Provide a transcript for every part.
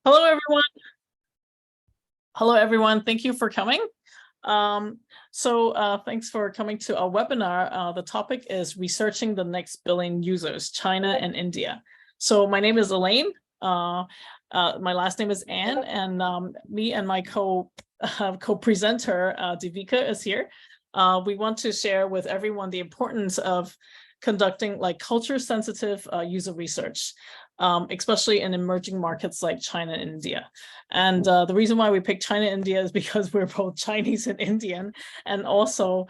Hello, everyone. Hello, everyone. Thank you for coming. Thanks for coming to our webinar. The topic is researching the next billion users, China and India. So my name is Elaine. My last name is Anne, and me and my co-presenter, Devika, is here. We want to share with everyone the importance of conducting culture-sensitive user research, especially in emerging markets like China and India. And the reason why we picked China and India is because we're both Chinese and Indian. And also,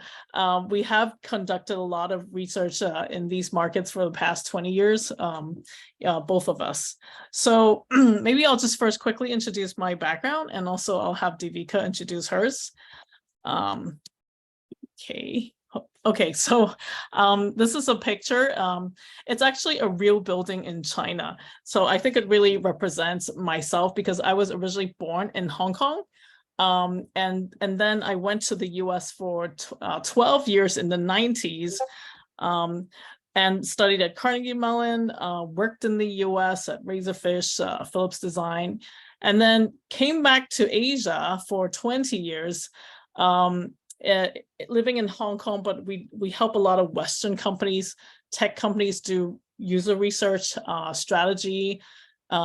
we have conducted a lot of research in these markets for the past 20 years, both of us. So maybe I'll just first quickly introduce my background, and also I'll have Devika introduce hers. Okay, so this is a picture. It's actually a real building in China. So I think it really represents myself because I was originally born in Hong Kong. And then I went to the US for 12 years in the 90s and studied at Carnegie Mellon, worked in the US at Razorfish, Philips Design, and then came back to Asia for 20 years. Living in Hong Kong, but we help a lot of Western companies, tech companies do user research, strategy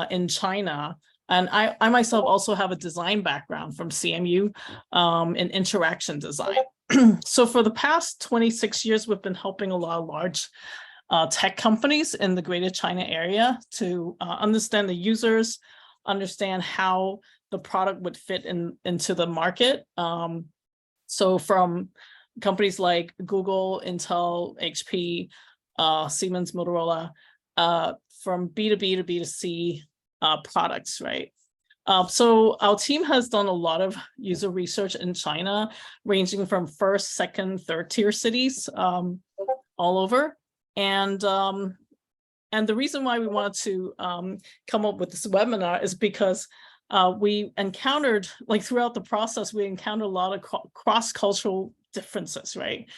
in China. And I myself also have a design background from CMU in interaction design. So for the past 26 years, we've been helping a lot of large tech companies in the Greater China area to understand the users, understand how the product would fit into the market. So from companies like Google, Intel, HP, Siemens, Motorola, from B2B to B2C products, right? So our team has done a lot of user research in China, ranging from first, second, third tier cities all over. And the reason why we wanted to come up with this webinar is because we encountered, throughout the process, we encountered a lot of cross-cultural differences, right?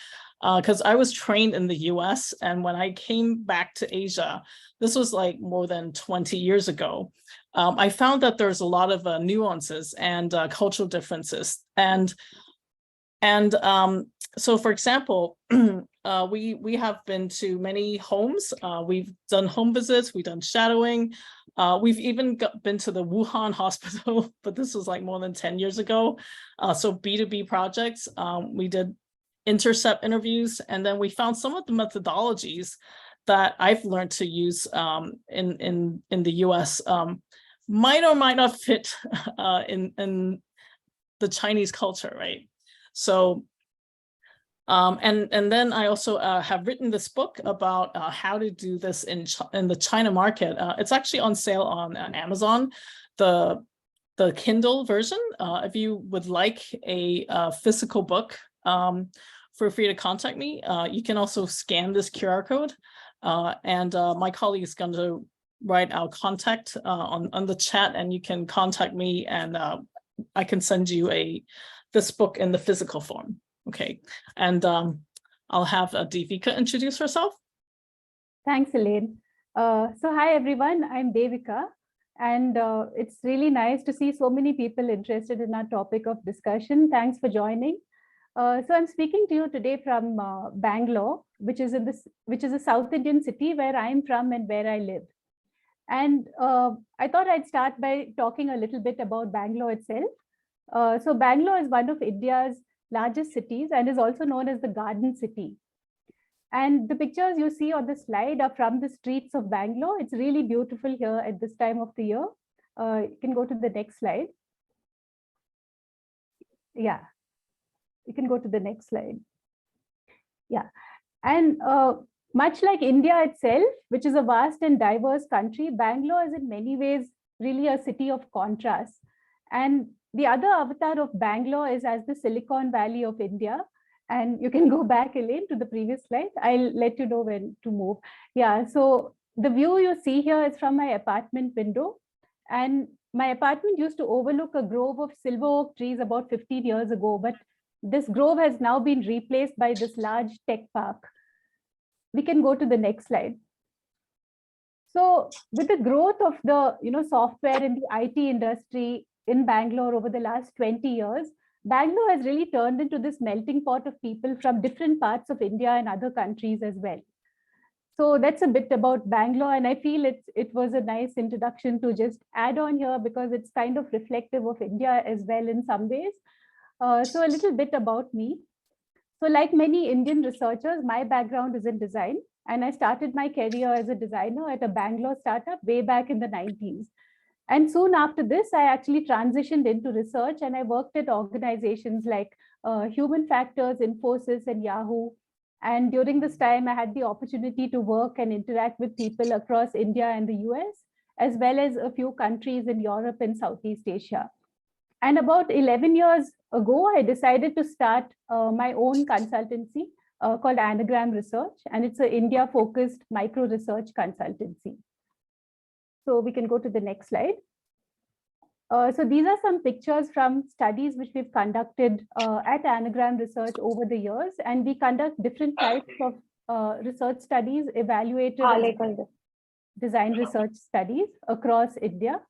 Because I was trained in the US, and when I came back to Asia, this was more than 20 years ago, I found that there's a lot of nuances and cultural differences. So, for example, we have been to many homes. We've done home visits, we've done shadowing. We've even been to the Wuhan hospital, but this was more than 10 years ago. So B2B projects, we did intercept interviews, and then we found some of the methodologies that I've learned to use in the US might or might not fit in the Chinese culture, right? So, and then I also have written this book about how to do this in the China market. It's actually on sale on Amazon, the Kindle version. If you would like a physical book, feel free to contact me. You can also scan this QR code, and my colleague is going to write our contact on the chat, and you can contact me, and I can send you this book in the physical form. Okay, and I'll have Devika introduce herself. Thanks, Elaine. So hi, everyone. I'm Devika, and it's really nice to see so many people interested in our topic of discussion. Thanks for joining. So I'm speaking to you today from Bangalore, which is a South Indian city where I'm from and where I live. And I thought I'd start by talking a little bit about Bangalore itself. So Bangalore is one of India's largest cities and is also known as the Garden City. And the pictures you see on the slide are from the streets of Bangalore. It's really beautiful here at this time of the year. You can go to the next slide. Yeah, you can go to the next slide. Yeah, and much like India itself, which is a vast and diverse country, Bangalore is in many ways really a city of contrast. And the other avatar of Bangalore is as the Silicon Valley of India. And you can go back, Elaine, to the previous slide. I'll let you know when to move. Yeah, so the view you see here is from my apartment window. And my apartment used to overlook a grove of silver oak trees about 15 years ago. But this grove has now been replaced by this large tech park. We can go to the next slide. So with the growth of the software in the IT industry in Bangalore over the last 20 years, Bangalore has really turned into this melting pot of people from different parts of India and other countries as well. So that's a bit about Bangalore, and I feel it was a nice introduction to just add on here because it's kind of reflective of India as well in some ways. So a little bit about me. So like many Indian researchers, my background is in design, and I started my career as a designer at a Bangalore startup way back in the 90s. And soon after this, I actually transitioned into research, and I worked at organizations like Human Factors, Infosys, and Yahoo. And during this time, I had the opportunity to work and interact with people across India and the US, as well as a few countries in Europe and Southeast Asia. And about 11 years ago, I decided to start my own consultancy called Anagram Research, and it's an India-focused micro research consultancy. So we can go to the next slide. So these are some pictures from studies which we've conducted at Anagram Research over the years, and we conduct different types of research studies, evaluative design research studies across India.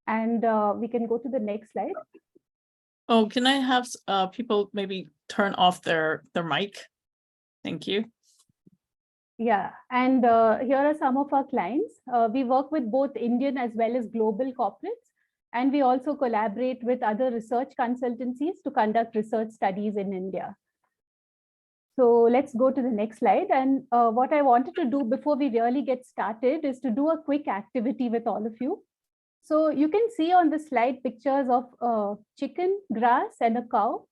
And we can go to the next slide. Oh, can I have people maybe turn off their mic? Thank you. Yeah, and here are some of our clients. We work with both Indian as well as global corporates, and we also collaborate with other research consultancies to conduct research studies in India. So let's go to the next slide. And what I wanted to do before we really get started is to do a quick activity with all of you. So you can see on the slide pictures of chicken, grass, and a cow.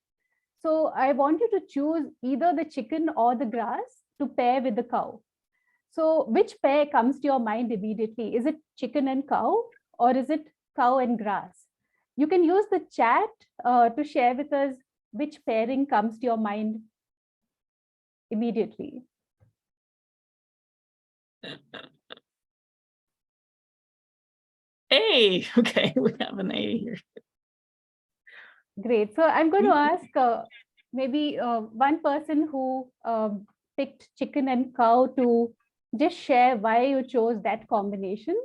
So I want you to choose either the chicken or the grass to pair with the cow. So which pair comes to your mind immediately? Is it chicken and cow, or is it cow and grass? You can use the chat to share with us which pairing comes to your mind immediately. A, okay, we have an A here. Great. So I'm going to ask maybe one person who picked chicken and cow to just share why you chose that combination.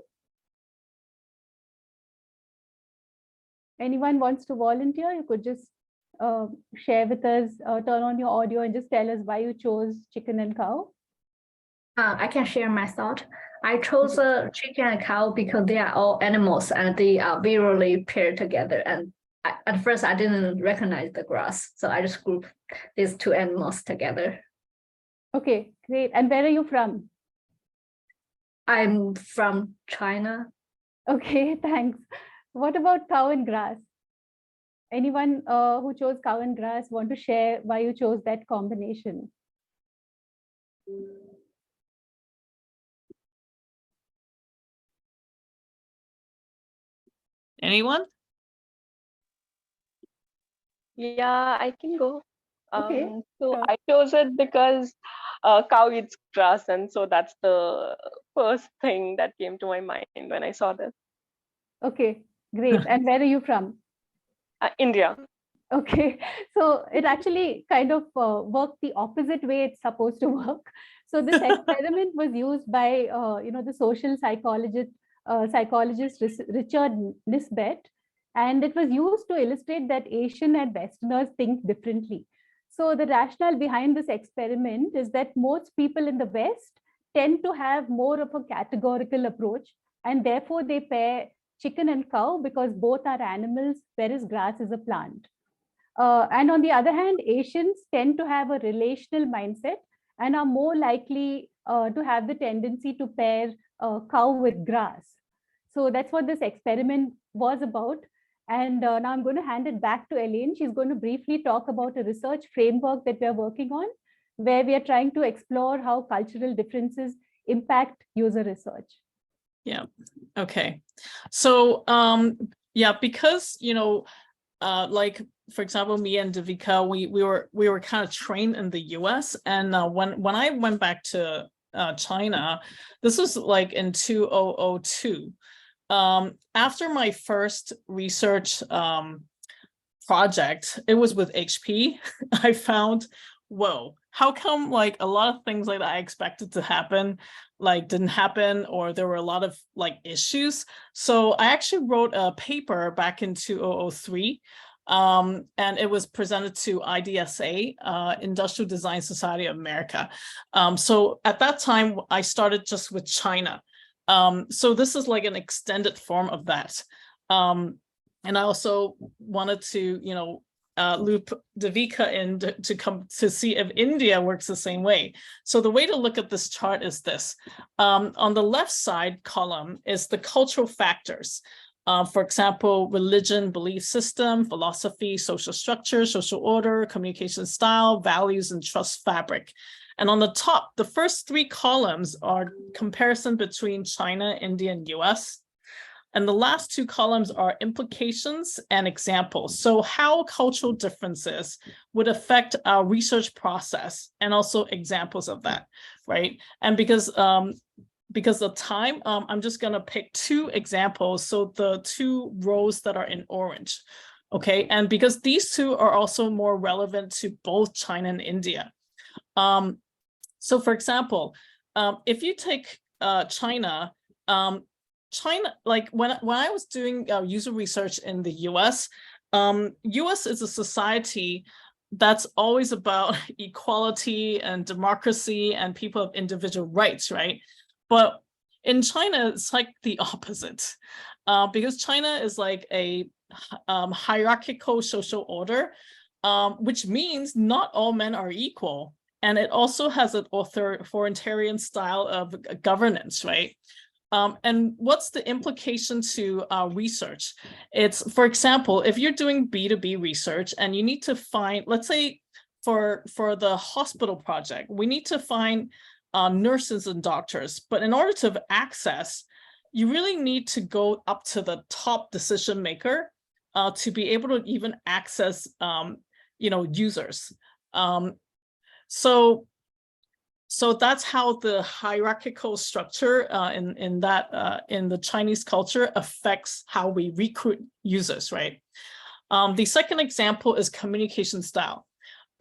Anyone wants to volunteer? You could just share with us, turn on your audio and just tell us why you chose chicken and cow. I can share my thought. I chose a chicken and cow because they are all animals and they are virally paired together. And at first I didn't recognize the grass. So I just grouped these two animals together. Okay, great. And where are you from? I'm from China. Okay, thanks. What about cow and grass? Anyone who chose cow and grass want to share why you chose that combination? Anyone? Yeah, I can go. Okay, So sure. I chose it because cow eats grass, and so that's the first thing that came to my mind when I saw this. Okay, great. And where are you from? India. Okay, so it actually kind of worked the opposite way it's supposed to work. So this experiment was used by the social psychologist Richard Nisbet, and it was used to illustrate that Asian and Westerners think differently. So the rationale behind this experiment is that most people in the West tend to have more of a categorical approach, and therefore they pair chicken and cow because both are animals, whereas grass is a plant. And on the other hand, Asians tend to have a relational mindset and are more likely to have the tendency to pair cow with grass. So that's what this experiment was about. And now I'm going to hand it back to Elaine. She's going to briefly talk about a research framework that we're working on, where we are trying to explore how cultural differences impact user research. Yeah, okay. So yeah, because like for example, me and Devika, we were kind of trained in the US, and when I went back to China, this was like in 2002. After my first research project, it was with HP. I found, whoa, how come like a lot of things like that I expected to happen like didn't happen, or there were a lot of like issues. So I actually wrote a paper back in 2003, and it was presented to IDSA, Industrial Design Society of America. So at that time, I started just with China. So this is like an extended form of that. And I also wanted to, loop Devika in to come to see if India works the same way. So the way to look at this chart is this. On the left side column is the cultural factors. For example, religion, belief system, philosophy, social structure, social order, communication style, values, and trust fabric. And on the top, the first three columns are comparison between China, India, and US. And the last two columns are implications and examples. So how cultural differences would affect our research process, and also examples of that, right? And because of time, I'm just gonna pick two examples. So the two rows that are in orange, okay? And because these two are also more relevant to both China and India. So for example, if you take China, like when I was doing user research in the US, US is a society that's always about equality and democracy and people have individual rights, right? But in China, it's like the opposite, because China is like a hierarchical social order, which means not all men are equal. And it also has an authoritarian style of governance, right? And what's the implication to research? It's, for example, if you're doing B2B research and you need to find, let's say for the hospital project, we need to find nurses and doctors, but in order to have access, you really need to go up to the top decision maker to be able to even access, users. So that's how the hierarchical structure in the Chinese culture affects how we recruit users, right? The second example is communication style.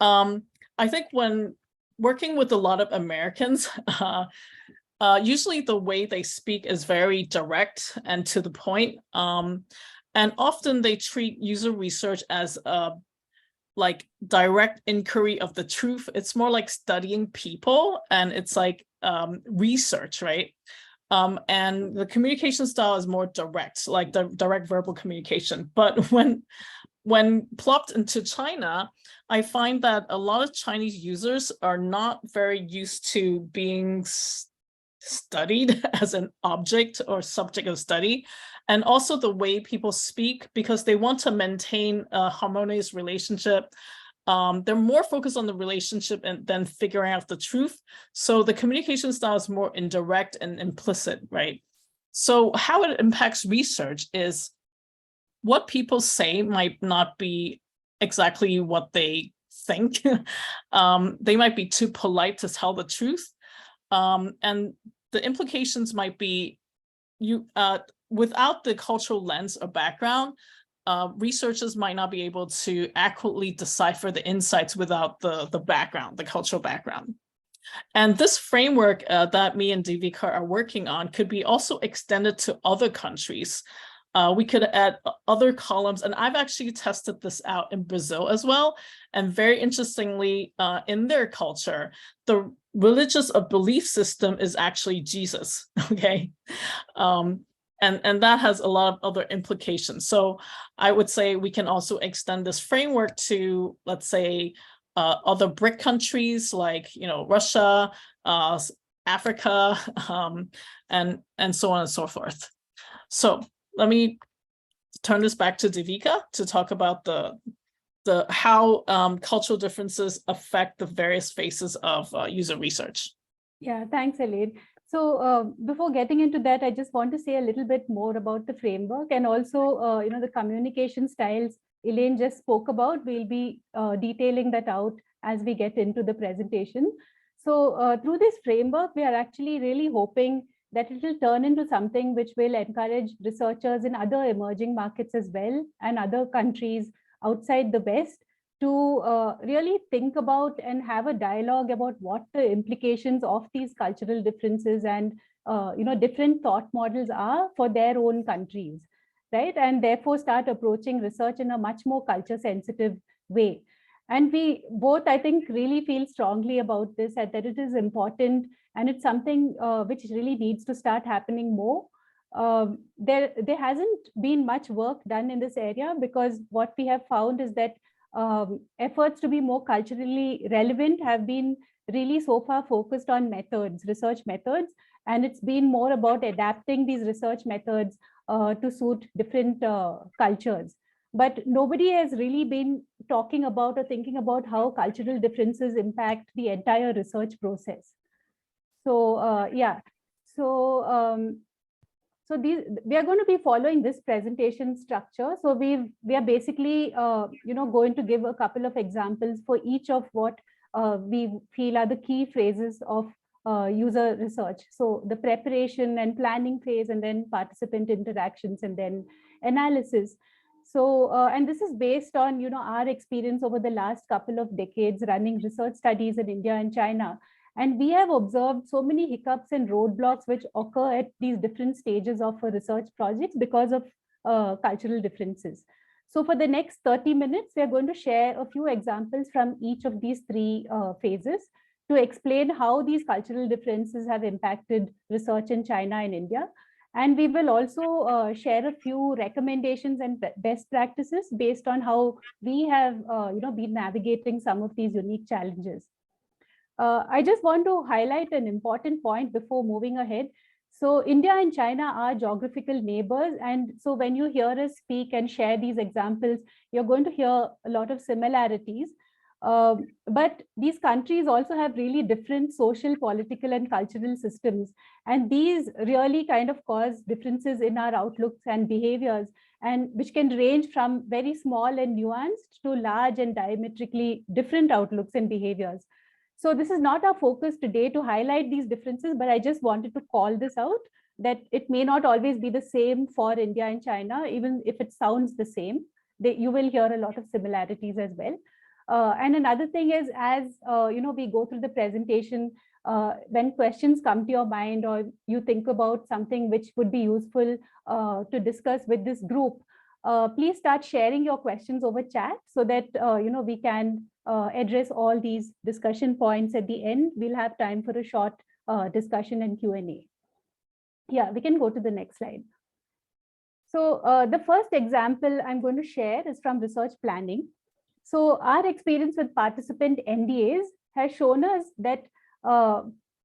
I think when working with a lot of Americans, usually the way they speak is very direct and to the point. And often they treat user research as a like direct inquiry of the truth. It's more like studying people, and it's like research, right? And the communication style is more direct, like the direct verbal communication. But when plopped into China, I find that a lot of Chinese users are not very used to being studied as an object or subject of study, and also the way people speak, because they want to maintain a harmonious relationship. They're more focused on the relationship than figuring out the truth. So the communication style is more indirect and implicit, right? So how it impacts research is what people say might not be exactly what they think. They might be too polite to tell the truth. And the implications might be without the cultural lens or background, researchers might not be able to accurately decipher the insights without the background, the cultural background. And this framework that me and Devika are working on could be also extended to other countries. We could add other columns, and I've actually tested this out in Brazil as well. And very interestingly, in their culture, the religious belief system is actually Jesus, okay? And that has a lot of other implications. So I would say we can also extend this framework to, let's say, other BRIC countries like, Russia, Africa, and so on and so forth. So let me turn this back to Devika to talk about how cultural differences affect the various phases of user research. Yeah, thanks, Elaine. So before getting into that, I just want to say a little bit more about the framework, and also, the communication styles Elaine just spoke about. We'll be detailing that out as we get into the presentation. So through this framework, we are actually really hoping that it will turn into something which will encourage researchers in other emerging markets as well, and other countries outside the West, to really think about and have a dialogue about what the implications of these cultural differences and different thought models are for their own countries, right? And therefore start approaching research in a much more culture sensitive way. And we both, I think, really feel strongly about this, and that it is important, and it's something which really needs to start happening more. There hasn't been much work done in this area, because what we have found is that efforts to be more culturally relevant have been really so far focused on methods, research methods, and it's been more about adapting these research methods to suit different cultures. But nobody has really been talking about or thinking about how cultural differences impact the entire research process. So yeah, so we are going to be following this presentation structure. So we are basically going to give a couple of examples for each of what we feel are the key phases of user research. So the preparation and planning phase, and then participant interactions, and then analysis. So and this is based on our experience over the last couple of decades running research studies in India and China. And we have observed so many hiccups and roadblocks which occur at these different stages of a research projects because of cultural differences. So for the next 30 minutes, we are going to share a few examples from each of these three phases to explain how these cultural differences have impacted research in China and India. And we will also share a few recommendations and best practices based on how we have been navigating some of these unique challenges. I just want to highlight an important point before moving ahead. So India and China are geographical neighbors. And so when you hear us speak and share these examples, you're going to hear a lot of similarities. But these countries also have really different social, political, and cultural systems. And these really kind of cause differences in our outlooks and behaviors, and which can range from very small and nuanced to large and diametrically different outlooks and behaviors. So this is not our focus today to highlight these differences, but I just wanted to call this out, that it may not always be the same for India and China, even if it sounds the same. You will hear a lot of similarities as well. And another thing is, as we go through the presentation, when questions come to your mind, or you think about something which would be useful to discuss with this group, please start sharing your questions over chat so that we can address all these discussion points at the end. We'll have time for a short discussion and Q&A. Yeah, we can go to the next slide. So the first example I'm going to share is from research planning. So our experience with participant NDAs has shown us that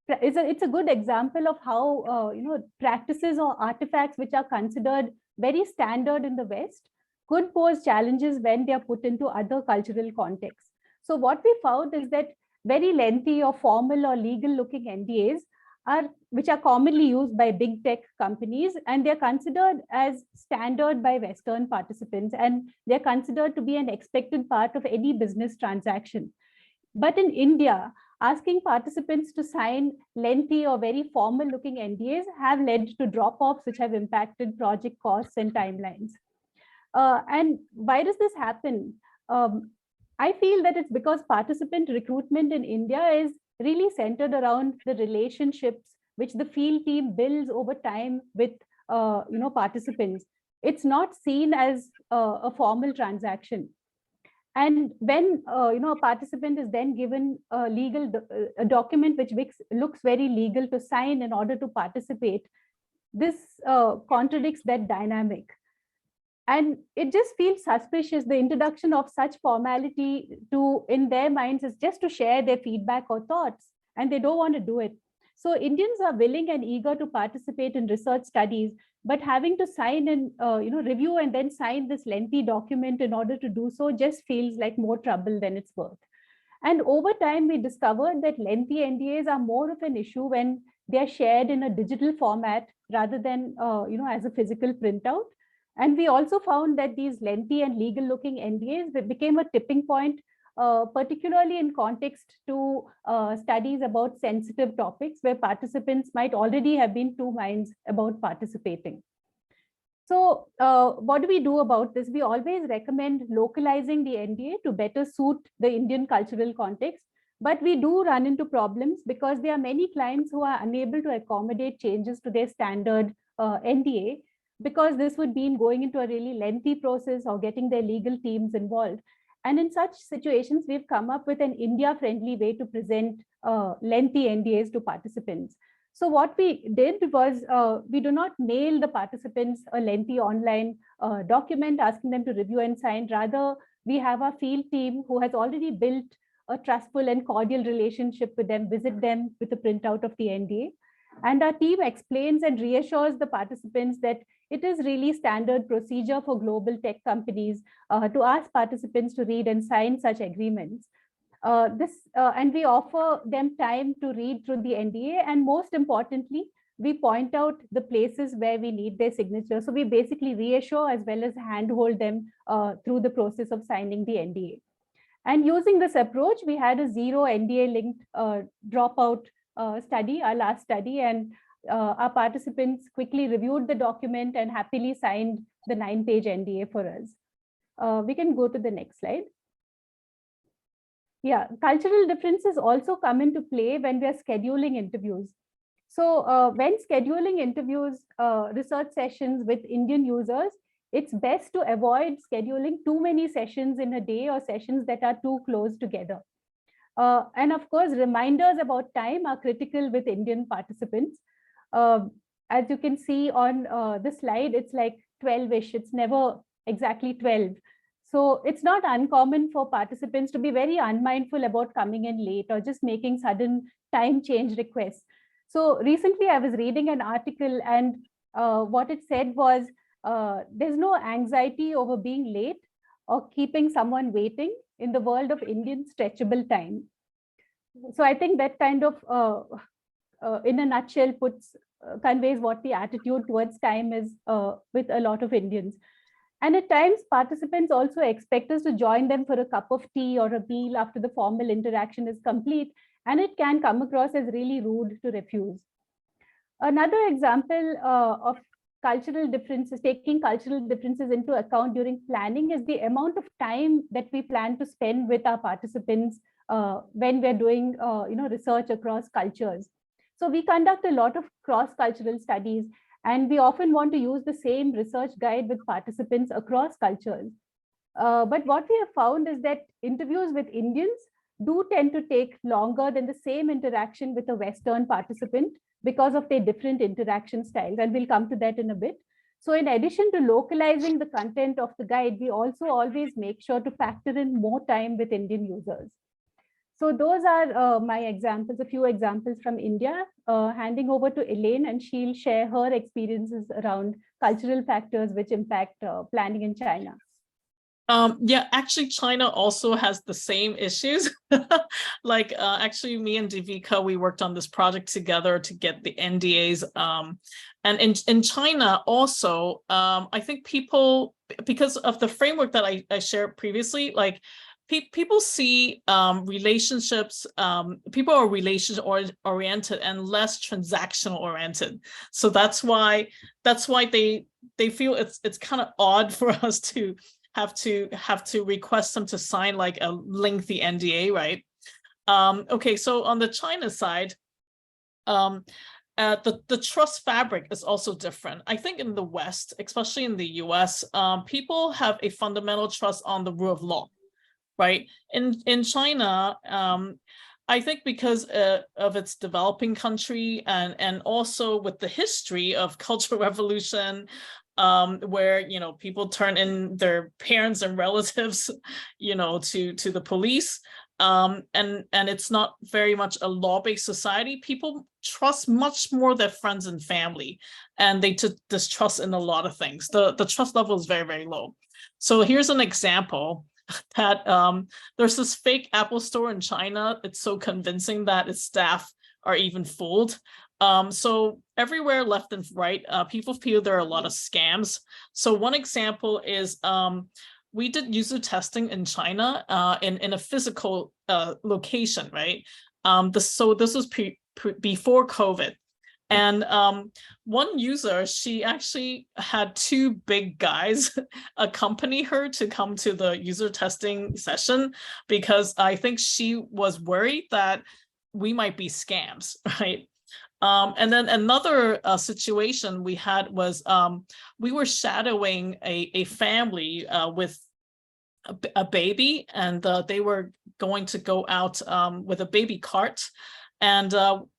it's a good example of how practices or artifacts which are considered very standard in the West could pose challenges when they are put into other cultural contexts. So what we found is that very lengthy or formal or legal looking NDAs which are commonly used by big tech companies, and they're considered as standard by Western participants, and they're considered to be an expected part of any business transaction. But in India, asking participants to sign lengthy or very formal looking NDAs have led to drop-offs which have impacted project costs and timelines. And why does this happen? I feel that it's because participant recruitment in India is really centered around the relationships which the field team builds over time with participants. It's not seen as a formal transaction. And when a participant is then given a document which looks very legal to sign in order to participate, this contradicts that dynamic. And it just feels suspicious. The introduction of such formality in their minds is just to share their feedback or thoughts, and they don't want to do it. So Indians are willing and eager to participate in research studies, but having to sign and review and then sign this lengthy document in order to do so just feels like more trouble than it's worth. And over time, we discovered that lengthy NDAs are more of an issue when they're shared in a digital format rather than as a physical printout. And we also found that these lengthy and legal looking NDAs became a tipping point, particularly in context to studies about sensitive topics where participants might already have been two minds about participating. So what do we do about this? We always recommend localizing the NDA to better suit the Indian cultural context. But we do run into problems because there are many clients who are unable to accommodate changes to their standard NDA, because this would mean going into a really lengthy process or getting their legal teams involved. And in such situations, we've come up with an India-friendly way to present lengthy NDAs to participants. So what we did was we do not mail the participants a lengthy online document asking them to review and sign. Rather, we have our field team who has already built a trustful and cordial relationship with them, visit them with a printout of the NDA. And our team explains and reassures the participants that it is really standard procedure for global tech companies to ask participants to read and sign such agreements. And we offer them time to read through the NDA, and most importantly, we point out the places where we need their signature. So we basically reassure as well as handhold them through the process of signing the NDA. And using this approach, we had a zero NDA linked dropout study, our last study, and our participants quickly reviewed the document and happily signed the 9-page NDA for us. We can go to the next slide. Yeah, cultural differences also come into play when we are scheduling interviews. So when scheduling interviews, research sessions with Indian users, it's best to avoid scheduling too many sessions in a day or sessions that are too close together. And of course, reminders about time are critical with Indian participants. As you can see on the slide, it's like 12-ish, it's never exactly 12. So it's not uncommon for participants to be very unmindful about coming in late or just making sudden time change requests. So recently I was reading an article, and what it said was, there's no anxiety over being late or keeping someone waiting in the world of Indian stretchable time. So I think that kind of, in a nutshell, conveys what the attitude towards time is with a lot of Indians. And at times, participants also expect us to join them for a cup of tea or a meal after the formal interaction is complete, and it can come across as really rude to refuse. Another example of cultural differences, taking cultural differences into account during planning, is the amount of time that we plan to spend with our participants when we're doing research across cultures. So we conduct a lot of cross-cultural studies, and we often want to use the same research guide with participants across cultures. But what we have found is that interviews with Indians do tend to take longer than the same interaction with a Western participant because of their different interaction styles. And we'll come to that in a bit. So in addition to localizing the content of the guide, we also always make sure to factor in more time with Indian users. So those are my examples, a few examples from India. Handing over to Elaine, and she'll share her experiences around cultural factors which impact planning in China. Yeah, actually, China also has the same issues. Like actually, me and Devika, we worked on this project together to get the NDAs. And in China also, I think people, because of the framework that I shared previously, like people see relationships, people are relationship oriented and less transactional oriented. So that's why they feel it's kind of odd for us to have to request them to sign like a lengthy NDA, right? Okay, so on the China side, the trust fabric is also different. I think in the West, especially in the US, people have a fundamental trust on the rule of law, right? In China, I think because of its developing country and also with the history of Cultural Revolution, where people turn in their parents and relatives, to the police, and it's not very much a law-based society. People trust much more their friends and family, and they distrust in a lot of things. The trust level is very, very low. So here's an example that there's this fake Apple store in China. It's so convincing that its staff are even fooled. So everywhere left and right, people feel there are a lot of scams. So one example is we did user testing in China in a physical location, right? So this was before COVID. And one user, she actually had two big guys accompany her to come to the user testing session, because I think she was worried that we might be scams, right? And then another situation we had was we were shadowing a family with a baby, and they were going to go out with a baby cart. And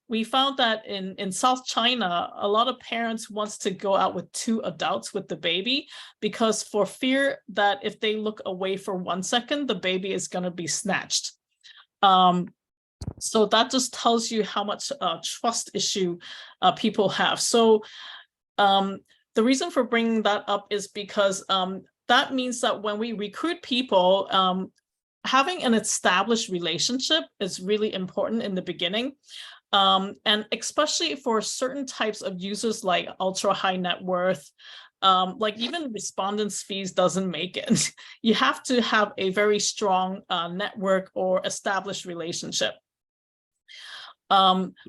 we found that in South China, a lot of parents wants to go out with two adults with the baby, because for fear that if they look away for 1 second, the baby is going to be snatched. So that just tells you how much trust issue people have. So the reason for bringing that up is because that means that when we recruit people, having an established relationship is really important in the beginning. And especially for certain types of users like ultra high net worth, like even respondents fees doesn't make it. You have to have a very strong network or established relationship.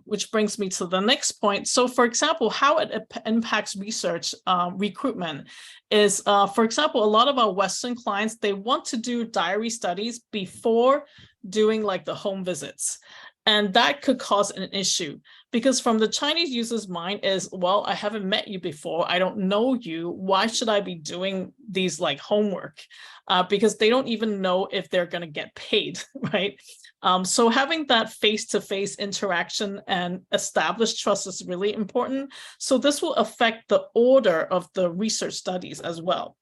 Which brings me to the next point. So for example, how it impacts research recruitment is, for example, a lot of our Western clients, they want to do diary studies before doing like the home visits. And that could cause an issue, because from the Chinese user's mind is, well, I haven't met you before. I don't know you. Why should I be doing these like homework? Because they don't even know if they're going to get paid, right? So having that face-to-face interaction and established trust is really important. So this will affect the order of the research studies as well.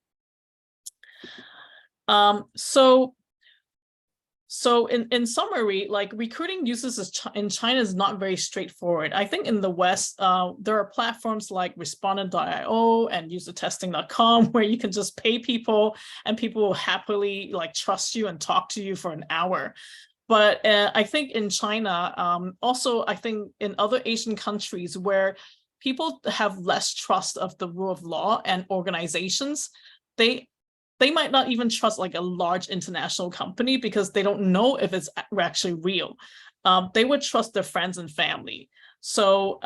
So in summary, like recruiting users in China is not very straightforward. I think in the West, there are platforms like respondent.io and usertesting.com where you can just pay people and people will happily like trust you and talk to you for an hour. But I think in China, also I think in other Asian countries where people have less trust of the rule of law and organizations, they might not even trust like a large international company because they don't know if it's actually real. They would trust their friends and family. So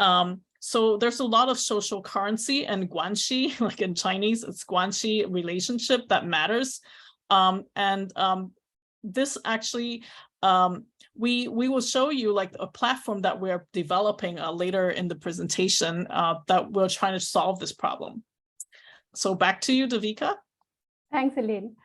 so there's a lot of social currency and guanxi, like in Chinese, it's guanxi relationship that matters. This actually, we will show you like a platform that we're developing later in the presentation that we're trying to solve this problem. So back to you, Devika. Thanks, Elaine.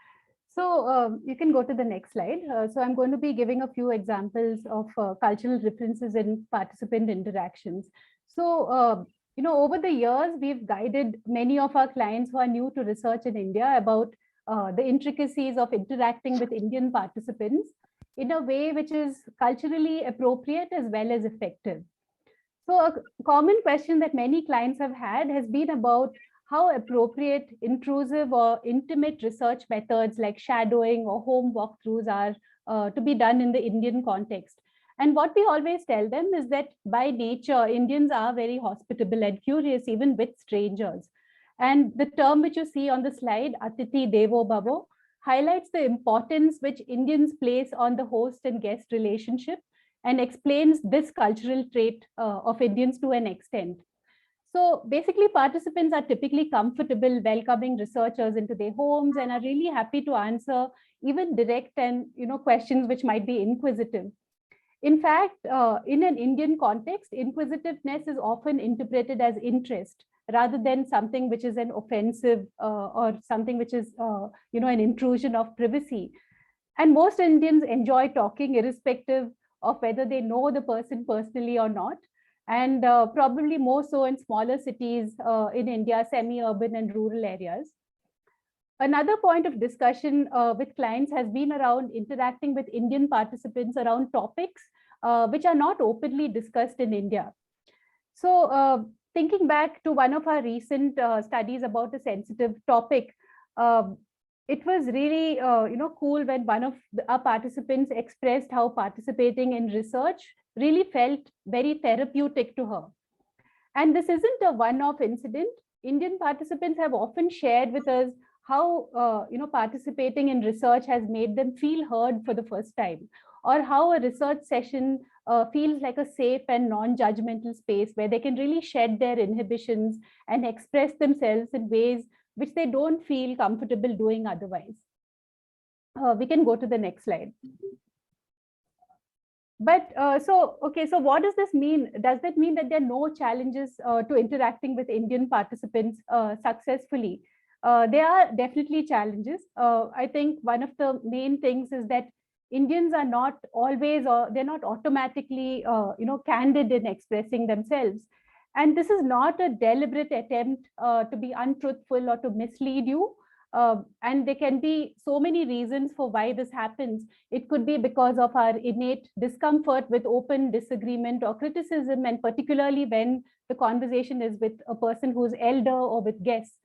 So you can go to the next slide. So I'm going to be giving a few examples of cultural differences in participant interactions. So, you know, over the years, we've guided many of our clients who are new to research in India about the intricacies of interacting with Indian participants in a way which is culturally appropriate as well as effective. So a common question that many clients have had has been about how appropriate, intrusive or intimate research methods like shadowing or home walkthroughs are to be done in the Indian context. And what we always tell them is that by nature, Indians are very hospitable and curious, even with strangers. And the term which you see on the slide, Atiti Devo Bhavo, highlights the importance which Indians place on the host and guest relationship and explains this cultural trait of Indians to an extent. So basically, participants are typically comfortable welcoming researchers into their homes and are really happy to answer even direct and questions which might be inquisitive. In fact, in an Indian context, inquisitiveness is often interpreted as interest rather than something which is an offensive or something which is an intrusion of privacy. And most Indians enjoy talking irrespective of whether they know the person personally or not. And probably more so in smaller cities in India, semi-urban and rural areas. Another point of discussion with clients has been around interacting with Indian participants around topics which are not openly discussed in India. So thinking back to one of our recent studies about a sensitive topic, it was really cool when one of our participants expressed how participating in research really felt very therapeutic to her. And this isn't a one-off incident. Indian participants have often shared with us how participating in research has made them feel heard for the first time, or how a research session feels like a safe and non-judgmental space where they can really shed their inhibitions and express themselves in ways which they don't feel comfortable doing otherwise. We can go to the next slide. But so what does this mean? Does that mean that there are no challenges to interacting with Indian participants successfully? There are definitely challenges. I think one of the main things is that Indians are not always, or they're not automatically, candid in expressing themselves. And this is not a deliberate attempt to be untruthful or to mislead you. And there can be so many reasons for why this happens. It could be because of our innate discomfort with open disagreement or criticism, and particularly when the conversation is with a person who's elder or with guests.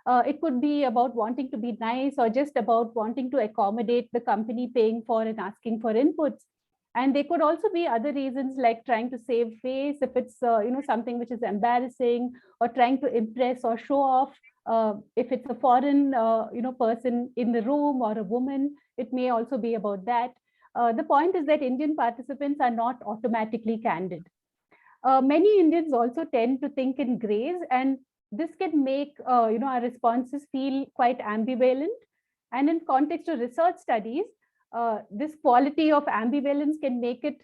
It could be about wanting to be nice, or just about wanting to accommodate the company paying for and asking for inputs. And there could also be other reasons like trying to save face if it's something which is embarrassing, or trying to impress or show off. If it's a foreign person in the room or a woman, it may also be about that. The point is that Indian participants are not automatically candid. Many Indians also tend to think in grays, and this can make our responses feel quite ambivalent. And in context of research studies, this quality of ambivalence can make it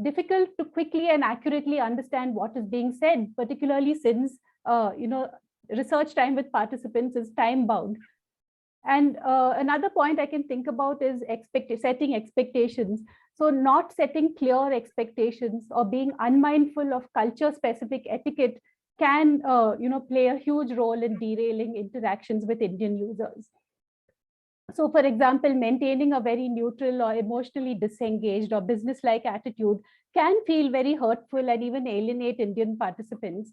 difficult to quickly and accurately understand what is being said, particularly since research time with participants is time bound. And another point I can think about is setting expectations. So not setting clear expectations or being unmindful of culture specific etiquette can play a huge role in derailing interactions with Indian users. So for example, maintaining a very neutral or emotionally disengaged or business-like attitude can feel very hurtful and even alienate Indian participants.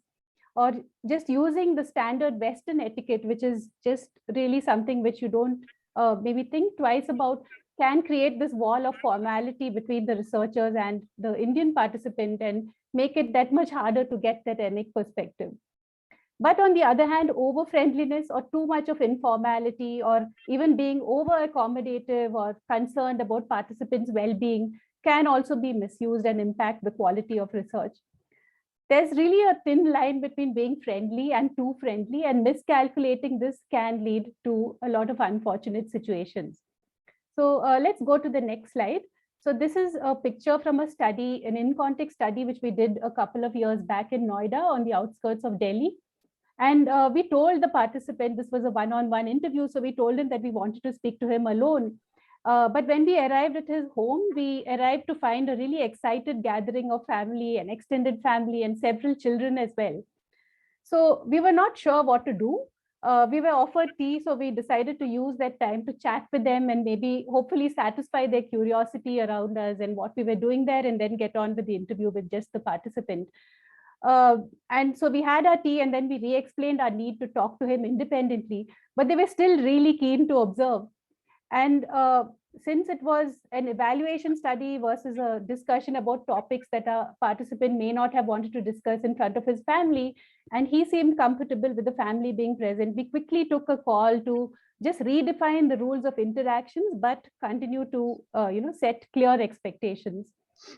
Or just using the standard Western etiquette, which is just really something which you don't maybe think twice about, can create this wall of formality between the researchers and the Indian participant and make it that much harder to get that ethnic perspective. But on the other hand, over-friendliness or too much of informality, or even being over-accommodative or concerned about participants' well-being, can also be misused and impact the quality of research. There's really a thin line between being friendly and too friendly, and miscalculating this can lead to a lot of unfortunate situations. So let's go to the next slide. So this is a picture from a study, an in-context study, which we did a couple of years back in Noida on the outskirts of Delhi. And we told the participant, this was a one-on-one interview, so we told him that we wanted to speak to him alone. But when we arrived at his home, we arrived to find a really excited gathering of family and extended family and several children as well. So we were not sure what to do. We were offered tea, so we decided to use that time to chat with them and maybe hopefully satisfy their curiosity around us and what we were doing there, and then get on with the interview with just the participant. And so we had our tea, and then we re-explained our need to talk to him independently, but they were still really keen to observe. And since it was an evaluation study versus a discussion about topics that a participant may not have wanted to discuss in front of his family, and he seemed comfortable with the family being present, we quickly took a call to just redefine the rules of interactions, but continue to set clear expectations.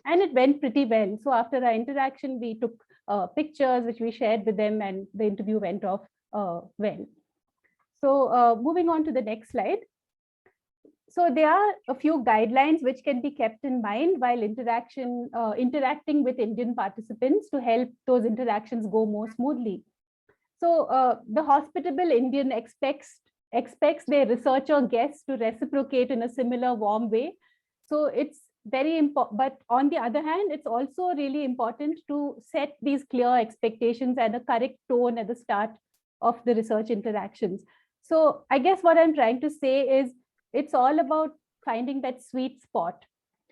And it went pretty well. So after our interaction, we took pictures which we shared with them, and the interview went off well. So moving on to the next slide. So there are a few guidelines which can be kept in mind while interacting with Indian participants to help those interactions go more smoothly. So the hospitable Indian expects their researcher guests to reciprocate in a similar warm way. So it's very important, but on the other hand, it's also really important to set these clear expectations and a correct tone at the start of the research interactions. So I guess what I'm trying to say is it's all about finding that sweet spot.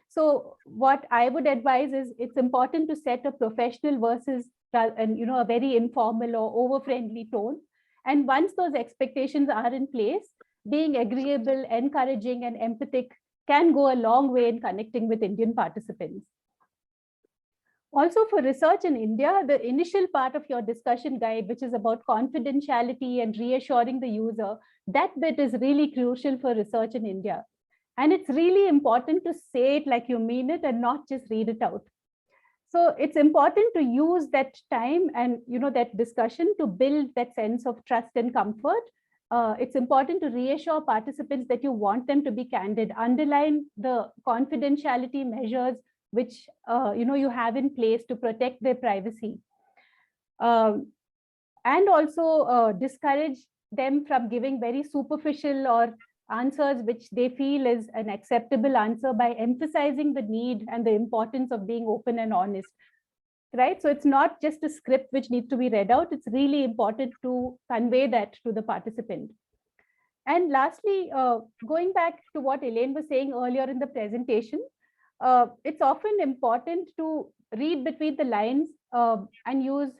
So what I would advise is it's important to set a professional versus a very informal or over-friendly tone. And once those expectations are in place, being agreeable, encouraging, and empathic can go a long way in connecting with Indian participants. Also, for research in India, the initial part of your discussion guide, which is about confidentiality and reassuring the user, that bit is really crucial for research in India. And it's really important to say it like you mean it and not just read it out. So it's important to use that time and that discussion to build that sense of trust and comfort. It's important to reassure participants that you want them to be candid, underline the confidentiality measures which you have in place to protect their privacy. And also discourage them from giving very superficial or answers which they feel is an acceptable answer, by emphasizing the need and the importance of being open and honest. Right? So it's not just a script which needs to be read out. It's really important to convey that to the participant. And lastly, going back to what Elaine was saying earlier in the presentation, it's often important to read between the lines and use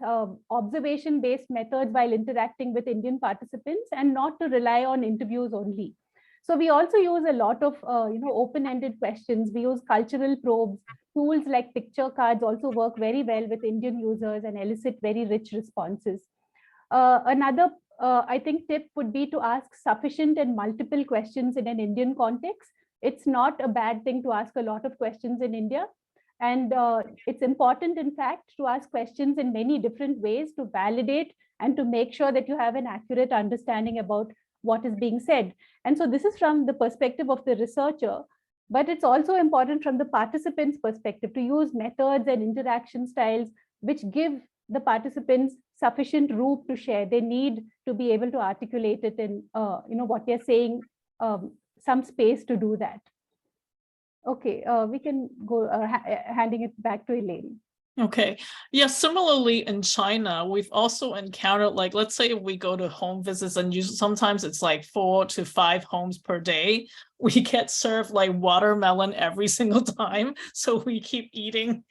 observation-based methods while interacting with Indian participants, and not to rely on interviews only. So we also use a lot of open-ended questions. We use cultural probes. Tools like picture cards also work very well with Indian users and elicit very rich responses. Another I think tip would be to ask sufficient and multiple questions in an Indian context. It's not a bad thing to ask a lot of questions in India. And it's important, in fact, to ask questions in many different ways to validate and to make sure that you have an accurate understanding about what is being said. And so this is from the perspective of the researcher, but it's also important from the participant's perspective to use methods and interaction styles which give the participants sufficient room to share. They need to be able to articulate it in what they're saying, some space to do that. Okay, we can go handing it back to Elaine. Okay. Yeah, similarly in China, we've also encountered, like, let's say if we go to home visits, and sometimes it's like 4 to 5 homes per day, we get served like watermelon every single time. So we keep eating,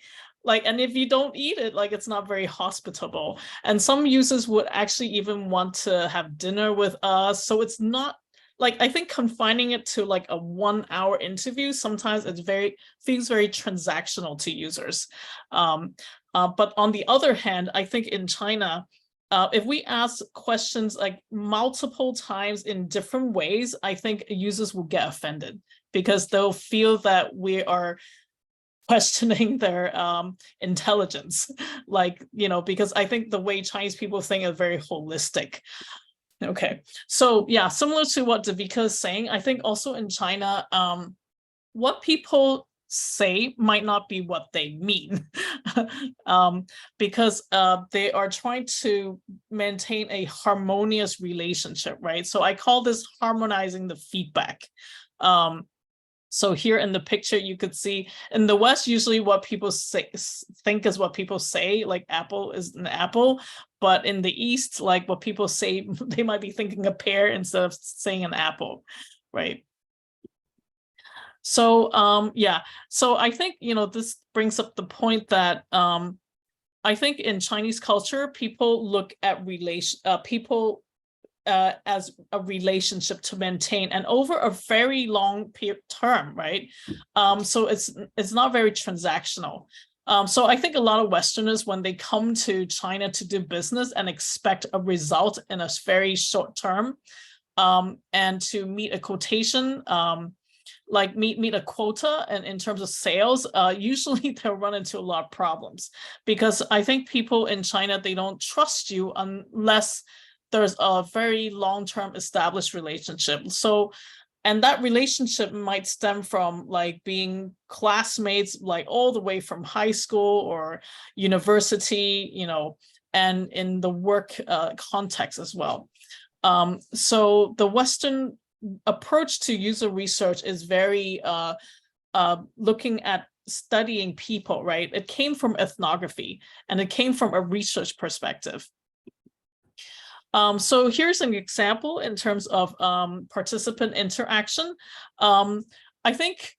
like, and if you don't eat it, like, it's not very hospitable. And some users would actually even want to have dinner with us. So it's not, like, I think confining it to like a 1-hour interview, sometimes it feels very transactional to users. But on the other hand, I think in China, if we ask questions like multiple times in different ways, I think users will get offended because they'll feel that we are questioning their intelligence, like, because I think the way Chinese people think is very holistic. Okay, so yeah, similar to what Devika is saying, I think also in China, what people say might not be what they mean, because they are trying to maintain a harmonious relationship, right? So I call this harmonizing the feedback. So here in the picture, you could see in the West, usually what people think is what people say, like apple is an apple. But in the East, like what people say, they might be thinking a pear instead of saying an apple, right? So yeah, so I think, this brings up the point that I think in Chinese culture, people look at people as a relationship to maintain and over a very long term, right? So it's not very transactional. So I think a lot of Westerners, when they come to China to do business and expect a result in a very short term, and to meet a quotation, like meet a quota and in terms of sales, usually they'll run into a lot of problems, because I think people in China, they don't trust you unless there's a very long-term established relationship. So, and that relationship might stem from like being classmates, like all the way from high school or university, and in the work context as well. So the Western approach to user research is very looking at studying people, right? It came from ethnography and it came from a research perspective. So here's an example in terms of participant interaction. I think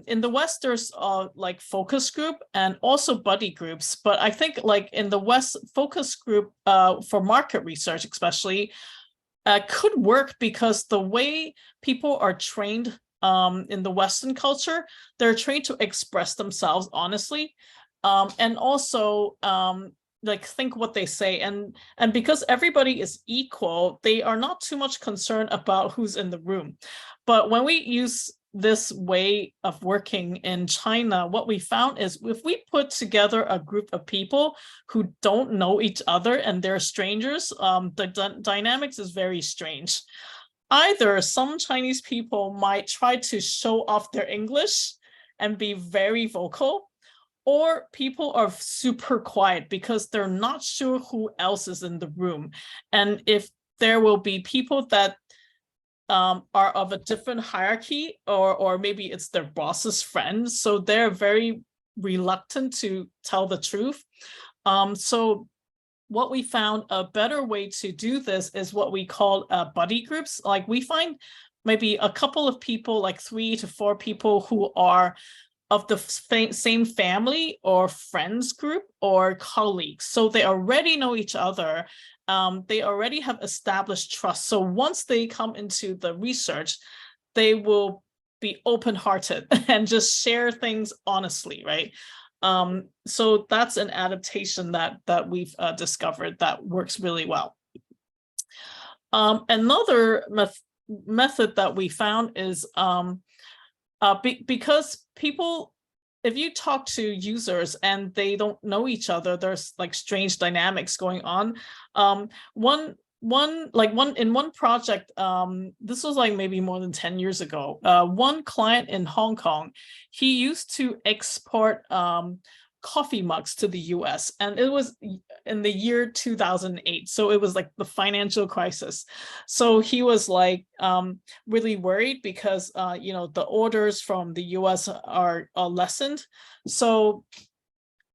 in the West, there's like focus group and also buddy groups. But I think like in the West, focus group for market research especially could work, because the way people are trained in the Western culture, they're trained to express themselves honestly, and also like think what they say, and because everybody is equal, they are not too much concerned about who's in the room. But when we use this way of working in China, what we found is if we put together a group of people who don't know each other and they're strangers, the dynamics is very strange. Either some Chinese people might try to show off their English and be very vocal, or people are super quiet because they're not sure who else is in the room. And if there will be people that are of a different hierarchy, or maybe it's their boss's friends, so they're very reluctant to tell the truth. So what we found a better way to do this is what we call buddy groups. Like we find maybe a couple of people, like 3 to 4 people who are of the same family or friends group or colleagues. So they already know each other. They already have established trust. So once they come into the research, they will be open-hearted and just share things honestly, right? So that's an adaptation that we've discovered that works really well. Another method that we found is because people, if you talk to users and they don't know each other, there's like strange dynamics going on. In one project, this was like maybe more than 10 years ago, one client in Hong Kong, he used to export coffee mugs to the US, and it was in the year 2008. So it was like the financial crisis. So he was like really worried because the orders from the US are lessened. So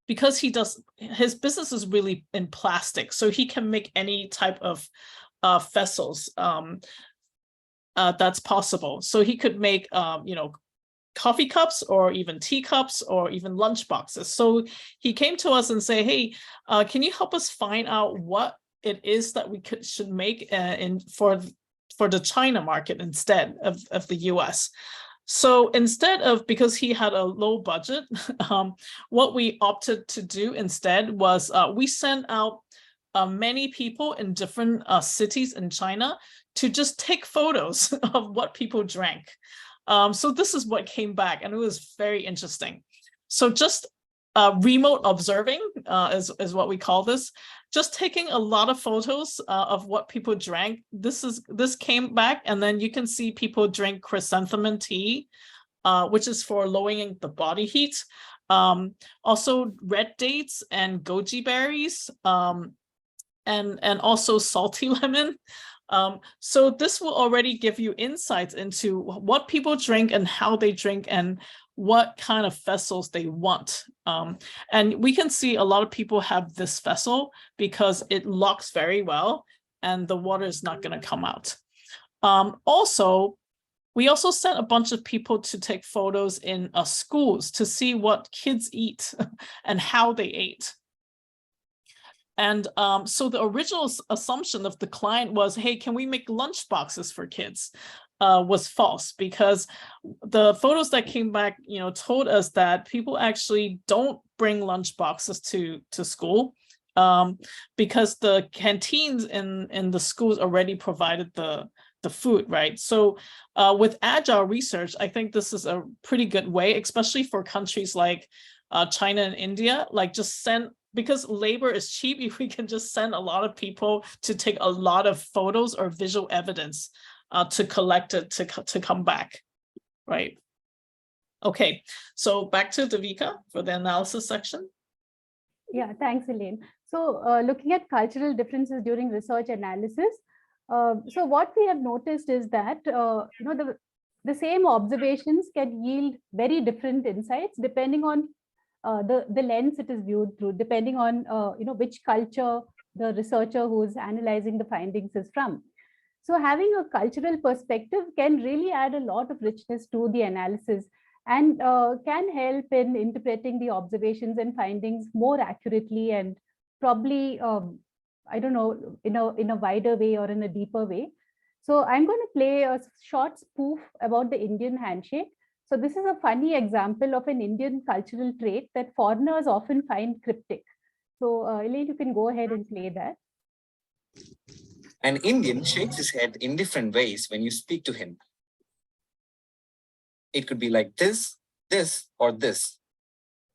because his business is really in plastic, so he can make any type of vessels that's possible. So he could make coffee cups or even teacups or even lunch boxes. So he came to us and say, hey, can you help us find out what it is that we should make for the China market instead of the US? So instead of, because he had a low budget, what we opted to do instead was we sent out many people in different cities in China to just take photos of what people drank. So this is what came back, and it was very interesting. So just remote observing is what we call this. Just taking a lot of photos of what people drank. This came back, and then you can see people drink chrysanthemum tea, which is for lowering the body heat. Also red dates and goji berries, and also salty lemon. So this will already give you insights into what people drink and how they drink and what kind of vessels they want. And we can see a lot of people have this vessel because it locks very well and the water is not going to come out. We also sent a bunch of people to take photos in schools to see what kids eat and how they ate. And so the original assumption of the client was, hey, can we make lunch boxes for kids? Was false, because the photos that came back, told us that people actually don't bring lunch boxes to school because the canteens in the schools already provided the food, right? So with agile research, I think this is a pretty good way, especially for countries like China and India, like just send, because labor is cheap, if we can just send a lot of people to take a lot of photos or visual evidence to collect it to come back, right? Okay, so back to Devika for the analysis section. Yeah, thanks, Elaine. So looking at cultural differences during research analysis, so what we have noticed is that the same observations can yield very different insights depending on the lens it is viewed through, depending on which culture the researcher who is analyzing the findings is from. So having a cultural perspective can really add a lot of richness to the analysis and can help in interpreting the observations and findings more accurately and probably, I don't know, in a wider way or in a deeper way. So I'm going to play a short spoof about the Indian handshake. So this is a funny example of an Indian cultural trait that foreigners often find cryptic. So Elaine, you can go ahead and play that. An Indian shakes his head in different ways when you speak to him. It could be like this, or this.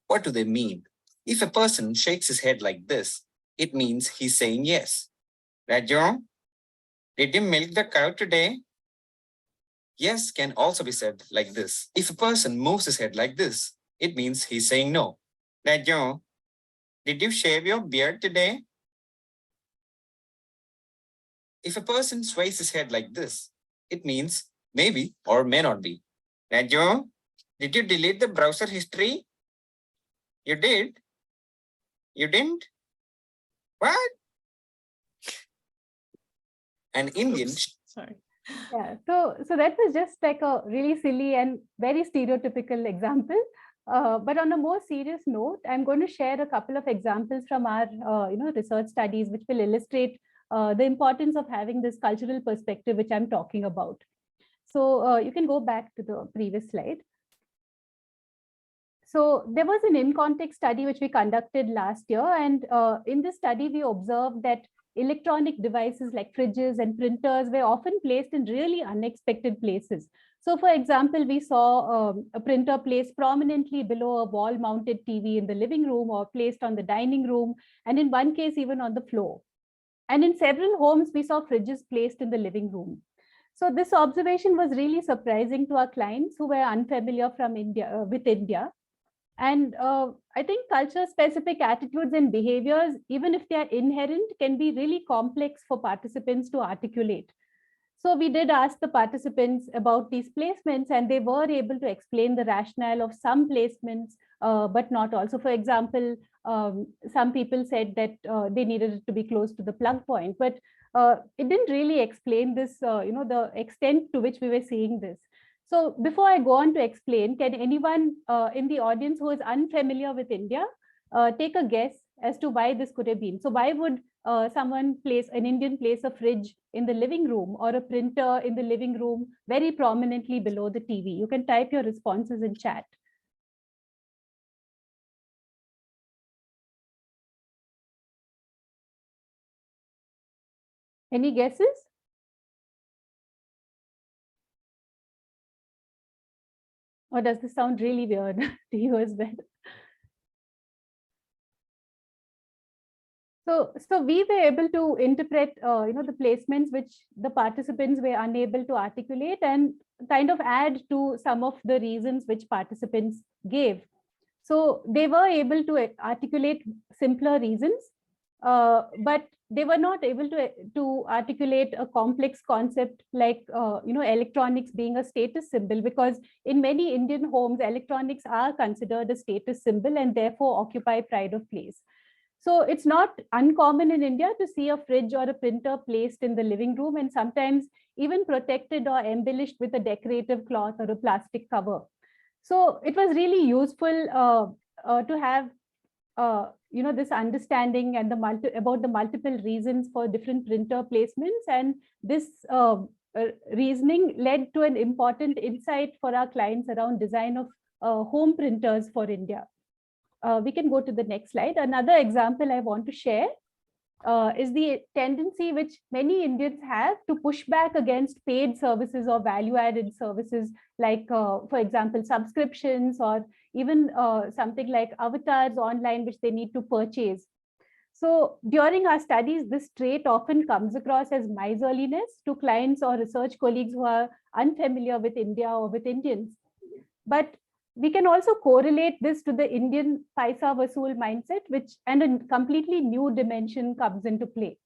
What do they mean? If a person shakes his head like this, it means he's saying yes. Raju, did you milk the cow today? Yes can also be said like this. If a person moves his head like this, it means he's saying no. Raju, did you shave your beard today? If a person sways his head like this, it means maybe or may not be. Raju, did you delete the browser history? You did? You didn't? What? An Indian. Oops, sorry. Yeah, so that was just like a really silly and very stereotypical example. But on a more serious note, I'm going to share a couple of examples from our research studies, which will illustrate the importance of having this cultural perspective, which I'm talking about. So you can go back to the previous slide. So there was an in-context study which we conducted last year, and in this study we observed that electronic devices like fridges and printers were often placed in really unexpected places. So for example, we saw a printer placed prominently below a wall-mounted TV in the living room, or placed on the dining room, and in one case even on the floor. And in several homes, we saw fridges placed in the living room. So this observation was really surprising to our clients who were unfamiliar with India. And I think culture-specific attitudes and behaviors, even if they are inherent, can be really complex for participants to articulate. So we did ask the participants about these placements, and they were able to explain the rationale of some placements, but not all. So for example, some people said that they needed it to be close to the plug point, but it didn't really explain this, the extent to which we were seeing this. So before I go on to explain, can anyone in the audience who is unfamiliar with India take a guess as to why this could have been? So why would an Indian place a fridge in the living room, or a printer in the living room very prominently below the TV? You can type your responses in chat. Any guesses? Or does this sound really weird to you as well? So we were able to interpret, the placements which the participants were unable to articulate, and kind of add to some of the reasons which participants gave. So they were able to articulate simpler reasons, but they were not able to articulate a complex concept like, electronics being a status symbol, because in many Indian homes, electronics are considered a status symbol and therefore occupy pride of place. So it's not uncommon in India to see a fridge or a printer placed in the living room, and sometimes even protected or embellished with a decorative cloth or a plastic cover. So it was really useful to have this understanding and about the multiple reasons for different printer placements, and this reasoning led to an important insight for our clients around design of home printers for India. We can go to the next slide. Another example I want to share is the tendency which many Indians have to push back against paid services or value-added services, like, for example, subscriptions, or even something like avatars online, which they need to purchase. So during our studies, this trait often comes across as miserliness to clients or research colleagues who are unfamiliar with India or with Indians. But we can also correlate this to the Indian paisa vasool mindset, and a completely new dimension comes into play.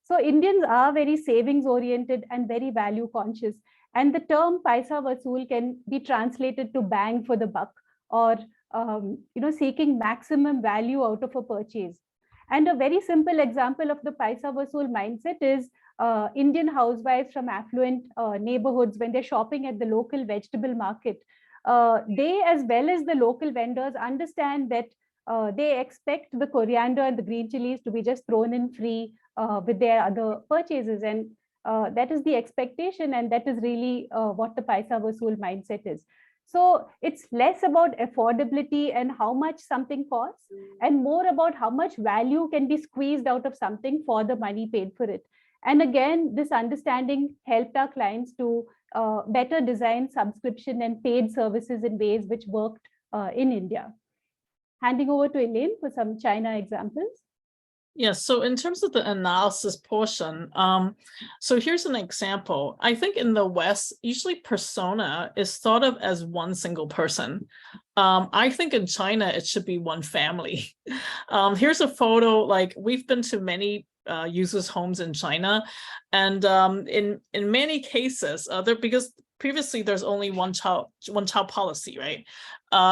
So Indians are very savings oriented and very value conscious. And the term paisa vasool can be translated to bang for the buck, or seeking maximum value out of a purchase. And a very simple example of the paisa vasool mindset is Indian housewives from affluent neighborhoods, when they're shopping at the local vegetable market. They, as well as the local vendors, understand that they expect the coriander and the green chilies to be just thrown in free with their other purchases. And that is the expectation, and that is really what the paisa vasool mindset is. So it's less about affordability and how much something costs, and more about how much value can be squeezed out of something for the money paid for it. And again, this understanding helped our clients to better design subscription and paid services in ways which worked in India. Handing over to Elaine for some China examples. Yes, so in terms of the analysis portion, so here's an example. I think in the West, usually persona is thought of as one single person. I think in China, it should be one family. Here's a photo, like we've been to many users' homes in China, and in many cases, because previously there's only one child policy, right?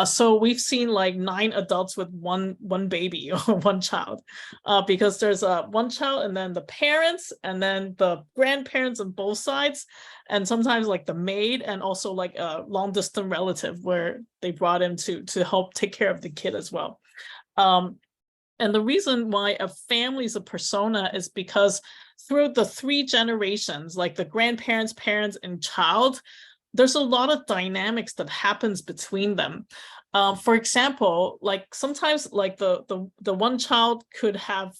So we've seen like 9 adults with one baby or one child, because there's one child and then the parents and then the grandparents on both sides, and sometimes like the maid and also like a long distance relative where they brought him to help take care of the kid as well. And the reason why a family is a persona is because through the 3 generations, like the grandparents, parents, and child, there's a lot of dynamics that happens between them. For example, like sometimes like the one child could have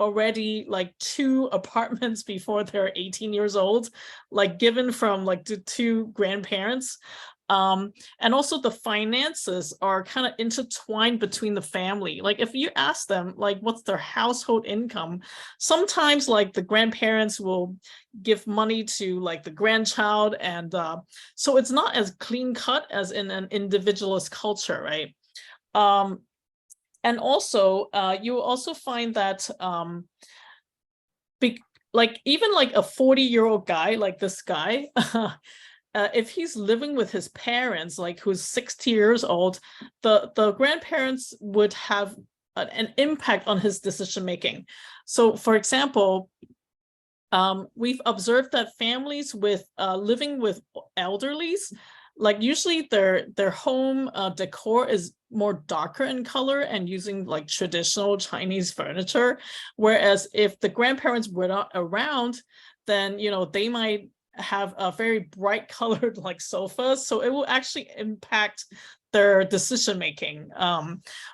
already like 2 apartments before they're 18 years old, like given from like the 2 grandparents. And also the finances are kind of intertwined between the family. Like if you ask them like what's their household income, sometimes like the grandparents will give money to like the grandchild, and so it's not as clean cut as in an individualist culture, right? And also you will also find that like even like a 40-year-old guy like this guy, if he's living with his parents, like who's 60 years old, the grandparents would have an impact on his decision making. So for example, we've observed that families with living with elderlies, like usually their home decor is more darker in color and using like traditional Chinese furniture, whereas if the grandparents were not around, then they might have a very bright colored like sofas, so it will actually impact their decision making,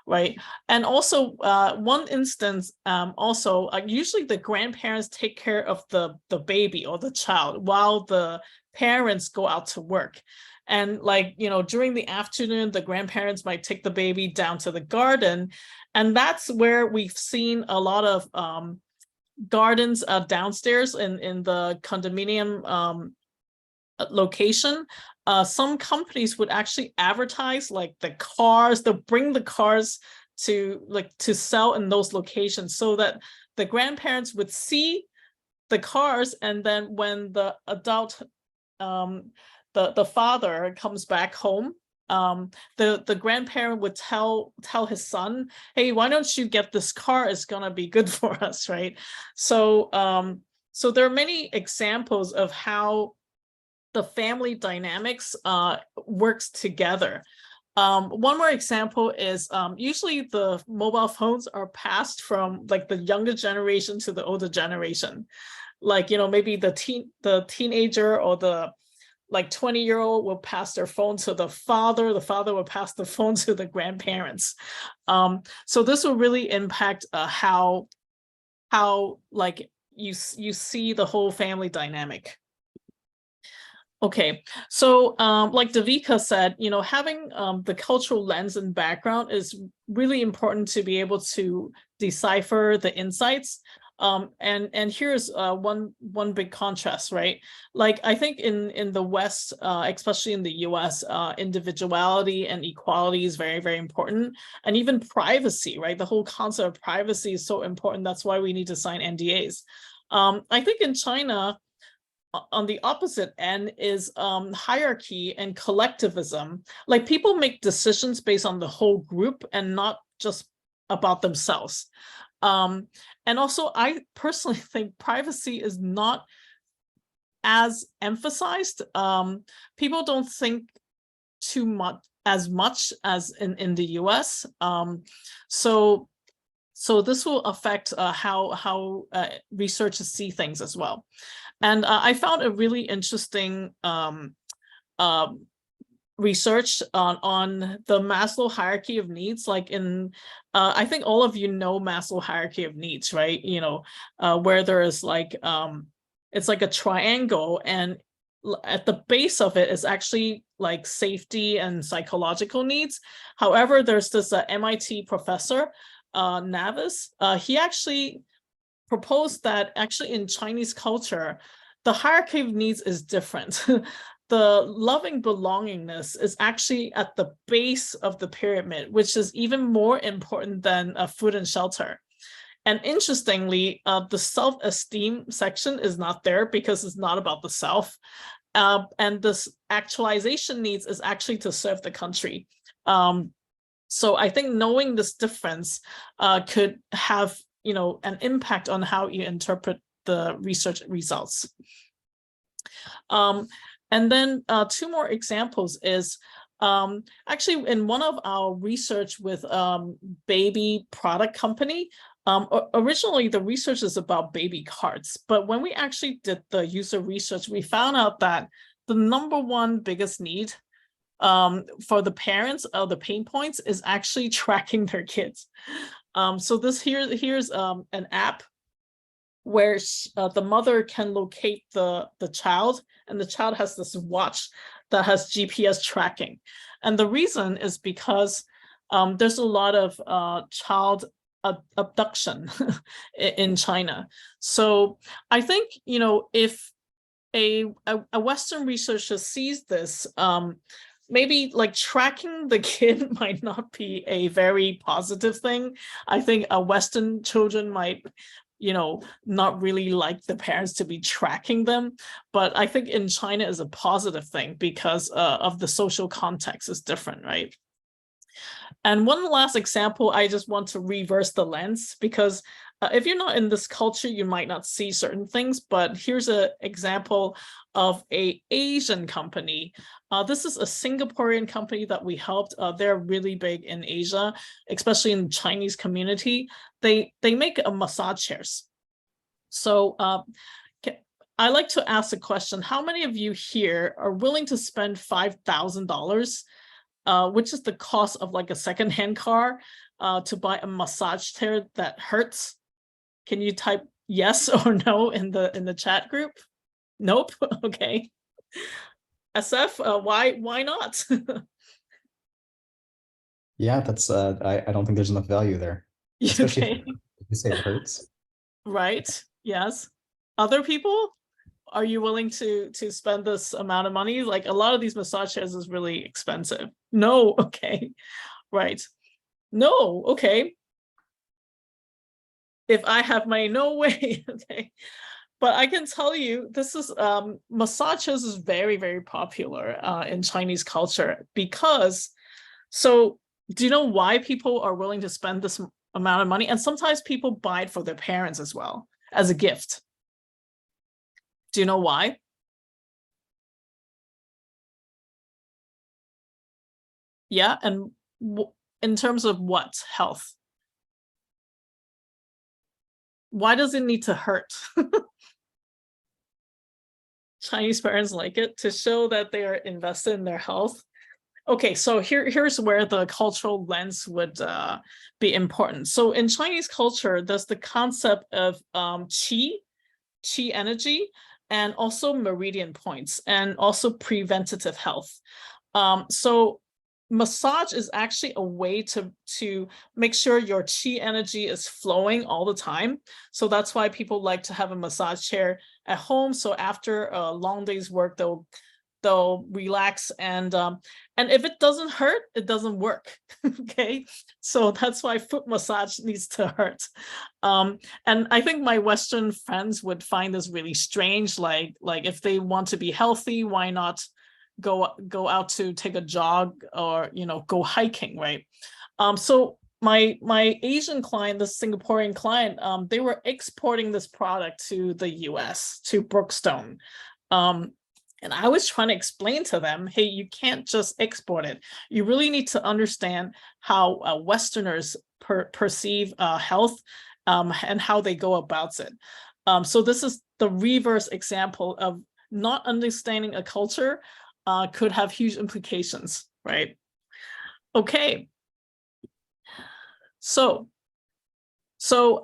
right? And also one instance, also usually the grandparents take care of the baby or the child while the parents go out to work. And like during the afternoon, the grandparents might take the baby down to the garden, and that's where we've seen a lot of gardens downstairs in the condominium location. Some companies would actually advertise like the cars, they'll bring the cars to sell in those locations so that the grandparents would see the cars, and then when the adult the father comes back home, the grandparent would tell his son, hey, why don't you get this car, it's gonna be good for us, right? So so there are many examples of how the family dynamics works together. One more example is usually the mobile phones are passed from like the younger generation to the older generation. Like maybe the teenager or the like 20-year-old will pass their phone to the father will pass the phone to the grandparents. So this will really impact how like you see the whole family dynamic. Okay, so like Devika said, having the cultural lens and background is really important to be able to decipher the insights. And here's one big contrast, right? Like I think in the West, especially in the US, individuality and equality is very, very important. And even privacy, right? The whole concept of privacy is so important. That's why we need to sign NDAs. I think in China, on the opposite end is hierarchy and collectivism. Like people make decisions based on the whole group and not just about themselves. And also, I personally think privacy is not as emphasized. People don't think too much as in the US. So this will affect how researchers see things as well. And I found a really interesting research on the Maslow hierarchy of needs. Like in, I think all of you know Maslow hierarchy of needs, right? Where there is like It's like a triangle, and at the base of it is actually like safety and psychological needs. However, there's this MIT professor, Navis. He actually proposed that actually in Chinese culture, the hierarchy of needs is different. The loving belongingness is actually at the base of the pyramid, which is even more important than food and shelter. And interestingly, the self-esteem section is not there because it's not about the self. And this actualization needs is actually to serve the country. So I think knowing this difference could have, an impact on how you interpret the research results. And then 2 more examples is actually in one of our research with baby product company. Originally, the research is about baby carts, but when we actually did the user research, we found out that the #1 biggest need for the parents of the pain points is actually tracking their kids. So here's an app where the mother can locate the child, and the child has this watch that has GPS tracking. And the reason is because there's a lot of child abduction in China. So I think, if a Western researcher sees this, maybe like tracking the kid might not be a very positive thing. I think Western children might, not really like the parents to be tracking them. But I think in China is a positive thing because of the social context is different, right? And one last example, I just want to reverse the lens, because if you're not in this culture, you might not see certain things, but here's an example of an Asian company. This is a Singaporean company that we helped. They're really big in Asia, especially in the Chinese community. They make massage chairs. So I like to ask a question. How many of you here are willing to spend $5,000, which is the cost of like a secondhand car, to buy a massage chair that hurts? Can you type yes or no in the chat group? Nope. Okay. SF, why not? Yeah, that's I don't think there's enough value there. Especially Okay. if you say it hurts. Right. Yes. Other people, are you willing to spend this amount of money? Like a lot of these massage chairs is really expensive. No. Okay. Right. No. Okay. If I have money, no way. Okay. But I can tell you, this is massages is very, very popular in Chinese culture because, so do you know why people are willing to spend this amount of money? And sometimes people buy it for their parents as well as a gift. Do you know why? Yeah, and in terms of what? Health. Why does it need to hurt? Chinese parents like it to show that they are invested in their health. Okay, so here's where the cultural lens would be important. So in Chinese culture, there's the concept of qi energy, and also meridian points, and also preventative health. So massage is actually a way to make sure your qi energy is flowing all the time. So that's why people like to have a massage chair at home. So after a long day's work, they'll relax, and if it doesn't hurt, it doesn't work. Okay, so that's why foot massage needs to hurt. And I think my Western friends would find this really strange. Like if they want to be healthy, why not go out to take a jog, or go hiking, right? So my Asian client, the Singaporean client, they were exporting this product to the US, to Brookstone. And I was trying to explain to them, hey, you can't just export it. You really need to understand how Westerners perceive health, and how they go about it. So this is the reverse example of not understanding a culture could have huge implications, right? Okay. So So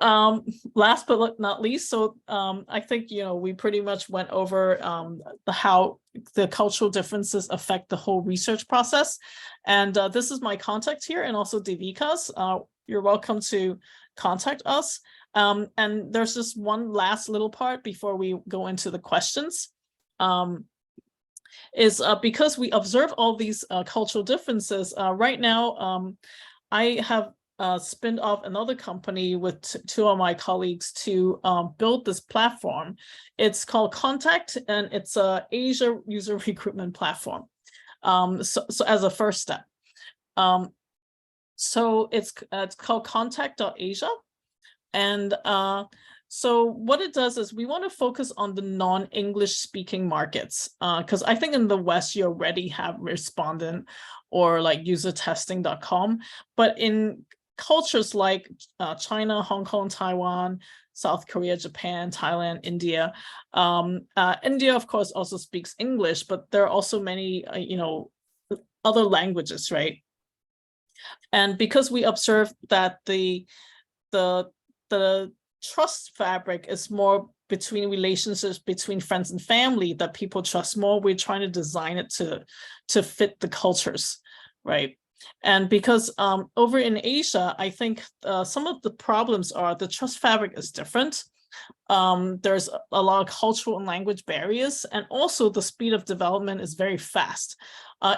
last but not least, so I think, we pretty much went over how the cultural differences affect the whole research process. And this is my contact here, and also Devika's. You're welcome to contact us. And there's just one last little part before we go into the questions. Is because we observe all these cultural differences, right now, I have spinned off another company with two of my colleagues to build this platform. It's called Contact, and it's a Asia user recruitment platform. So as a first step. So it's called contact.asia. And so what it does is we want to focus on the non-English speaking markets, because I think in the West, you already have Respondent or like usertesting.com, but in cultures like China, Hong Kong, Taiwan, South Korea, Japan, Thailand, India. India, of course, also speaks English, but there are also many, other languages, right? And because we observe that the trust fabric is more between relationships between friends and family, that people trust more, we're trying to design it to fit the cultures, right? And because over in Asia, I think some of the problems are the trust fabric is different. There's a lot of cultural and language barriers, and also the speed of development is very fast.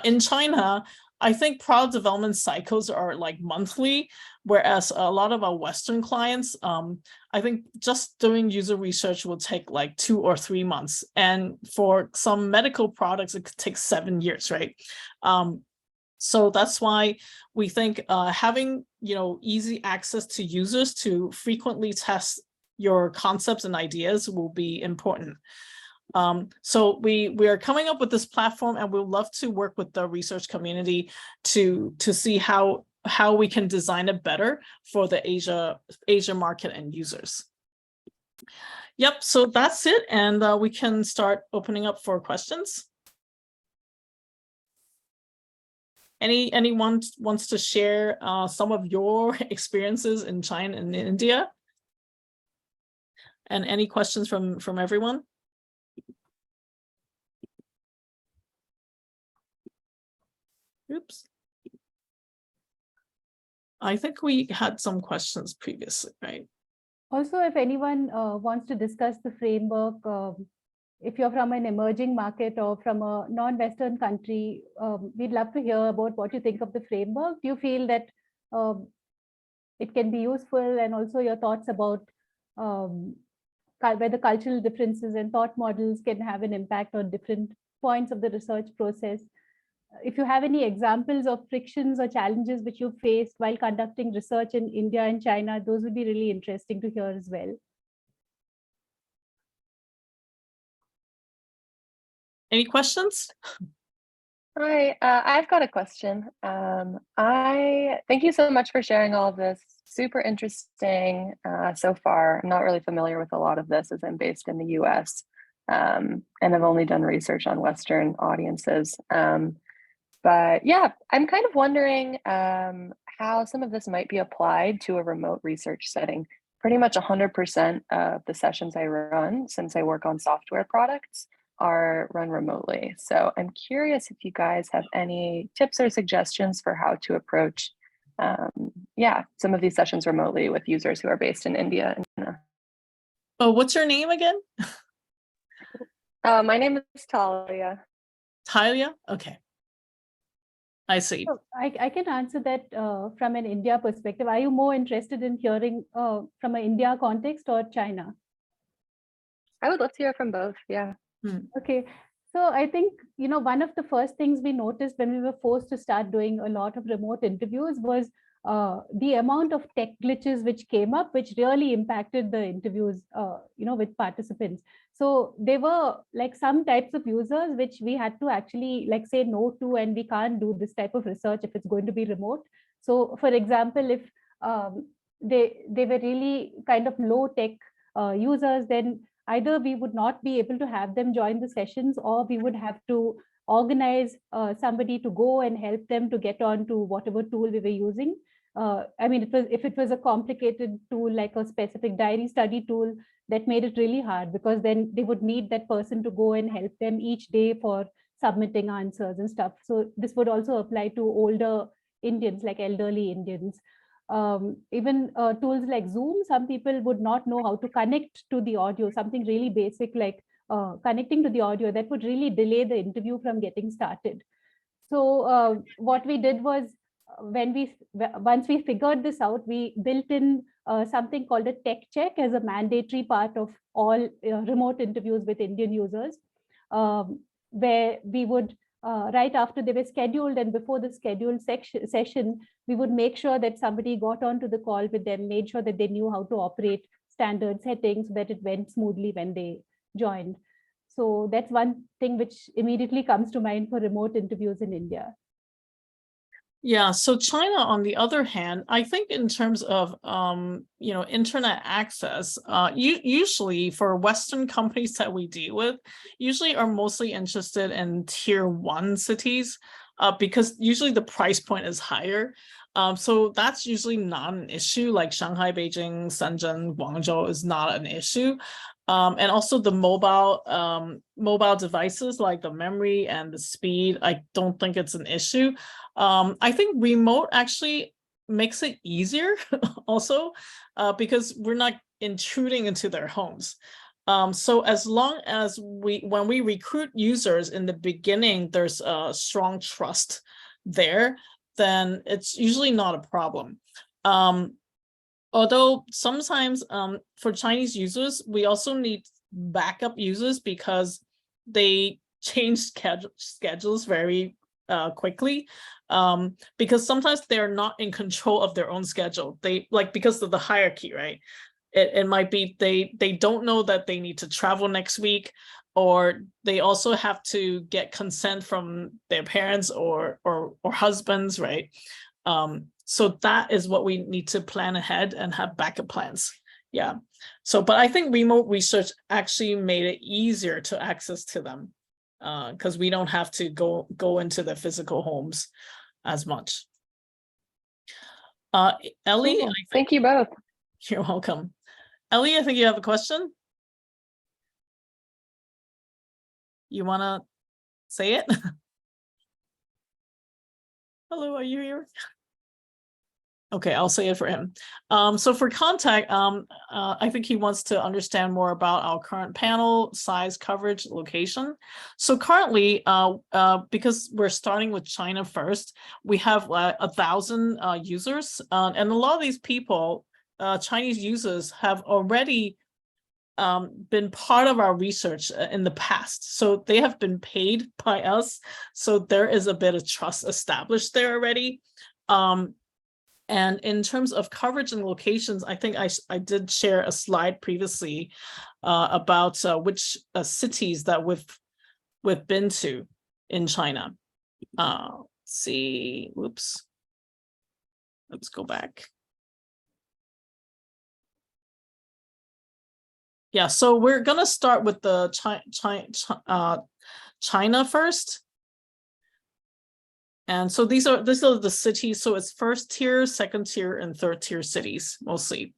In China, I think product development cycles are like monthly, whereas a lot of our Western clients, I think just doing user research will take like 2 or 3 months. And for some medical products, it could take 7 years, right? So that's why we think having, easy access to users to frequently test your concepts and ideas will be important. So we are coming up with this platform, and we'd love to work with the research community to see how we can design it better for the Asia market and users. Yep, so that's it, and we can start opening up for questions. Anyone wants to share some of your experiences in China and India? And any questions from everyone? Oops. I think we had some questions previously, right? Also, if anyone wants to discuss the framework, if you're from an emerging market or from a non-Western country, we'd love to hear about what you think of the framework. Do you feel that it can be useful, and also your thoughts about whether cultural differences and thought models can have an impact on different points of the research process? If you have any examples of frictions or challenges which you faced while conducting research in India and China, those would be really interesting to hear as well. Any questions? Hi, I've got a question. I thank you so much for sharing all of this. Super interesting so far. I'm not really familiar with a lot of this, as I'm based in the US, and I've only done research on Western audiences. But yeah, I'm kind of wondering how some of this might be applied to a remote research setting. Pretty much 100% of the sessions I run, since I work on software products, are run remotely. So I'm curious if you guys have any tips or suggestions for how to approach some of these sessions remotely with users who are based in India and China. Oh, what's your name again? My name is Talia. Talia? Okay. I see. So I can answer that from an India perspective. Are you more interested in hearing from an India context or China? I would love to hear from both. Yeah. Okay. So I think, one of the first things we noticed when we were forced to start doing a lot of remote interviews was the amount of tech glitches which came up, which really impacted the interviews, with participants. So there were like some types of users which we had to actually like say no to, and we can't do this type of research if it's going to be remote. So for example, if they were really kind of low tech users, then either we would not be able to have them join the sessions, or we would have to organize somebody to go and help them to get on to whatever tool we were using. I mean, if it was a complicated tool, like a specific diary study tool, that made it really hard, because then they would need that person to go and help them each day for submitting answers and stuff. So this would also apply to older Indians, like elderly Indians. Even tools like Zoom, some people would not know how to connect to the audio, something really basic like connecting to the audio, that would really delay the interview from getting started. So what we did was, once we figured this out, we built in something called a tech check as a mandatory part of all remote interviews with Indian users, where we would, right after they were scheduled and before the scheduled session, we would make sure that somebody got onto the call with them, made sure that they knew how to operate standard settings so that it went smoothly when they joined. So that's one thing which immediately comes to mind for remote interviews in India. Yeah, so China, on the other hand, I think in terms of internet access, usually for Western companies that we deal with, usually are mostly interested in tier 1 cities, because usually the price point is higher. So that's usually not an issue, like Shanghai, Beijing, Shenzhen, Guangzhou is not an issue. And also the mobile devices, like the memory and the speed, I don't think it's an issue. I think remote actually makes it easier also, because we're not intruding into their homes. So as long as when we recruit users in the beginning, there's a strong trust there, then it's usually not a problem. Although sometimes for Chinese users, we also need backup users because they change schedules very quickly, because sometimes they're not in control of their own schedule. They, like, because of the hierarchy, right? It might be they don't know that they need to travel next week, or they also have to get consent from their parents or husbands, right? So that is what we need to plan ahead and have backup plans. Yeah. So, but I think remote research actually made it easier to access to them, because we don't have to go into the physical homes as much. Ellie, Cool. Thank you both. You're welcome. Ellie, I think you have a question. You want to say it? Hello, are you here? Okay, I'll say it for him. So for contact, I think he wants to understand more about our current panel, size, coverage, location. So currently, because we're starting with China first, we have 1,000 users, and a lot of these people, Chinese users, have already been part of our research in the past. So they have been paid by us. So there is a bit of trust established there already. And in terms of coverage and locations, I think I did share a slide previously about which cities that we've been to in China. Let's see, whoops. Let's go back. Yeah, so we're gonna start with the China first. And so these are the cities. So it's first tier, second tier, and third tier cities mostly.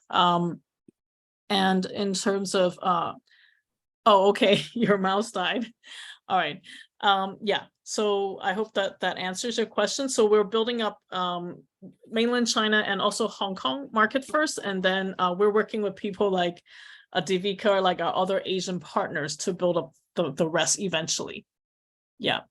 And in terms of oh, okay, your mouse died. All right. Yeah. So I hope that answers your question. So we're building up mainland China and also Hong Kong market first, and then we're working with people like Devika, or like our other Asian partners, to build up the rest eventually. Yeah.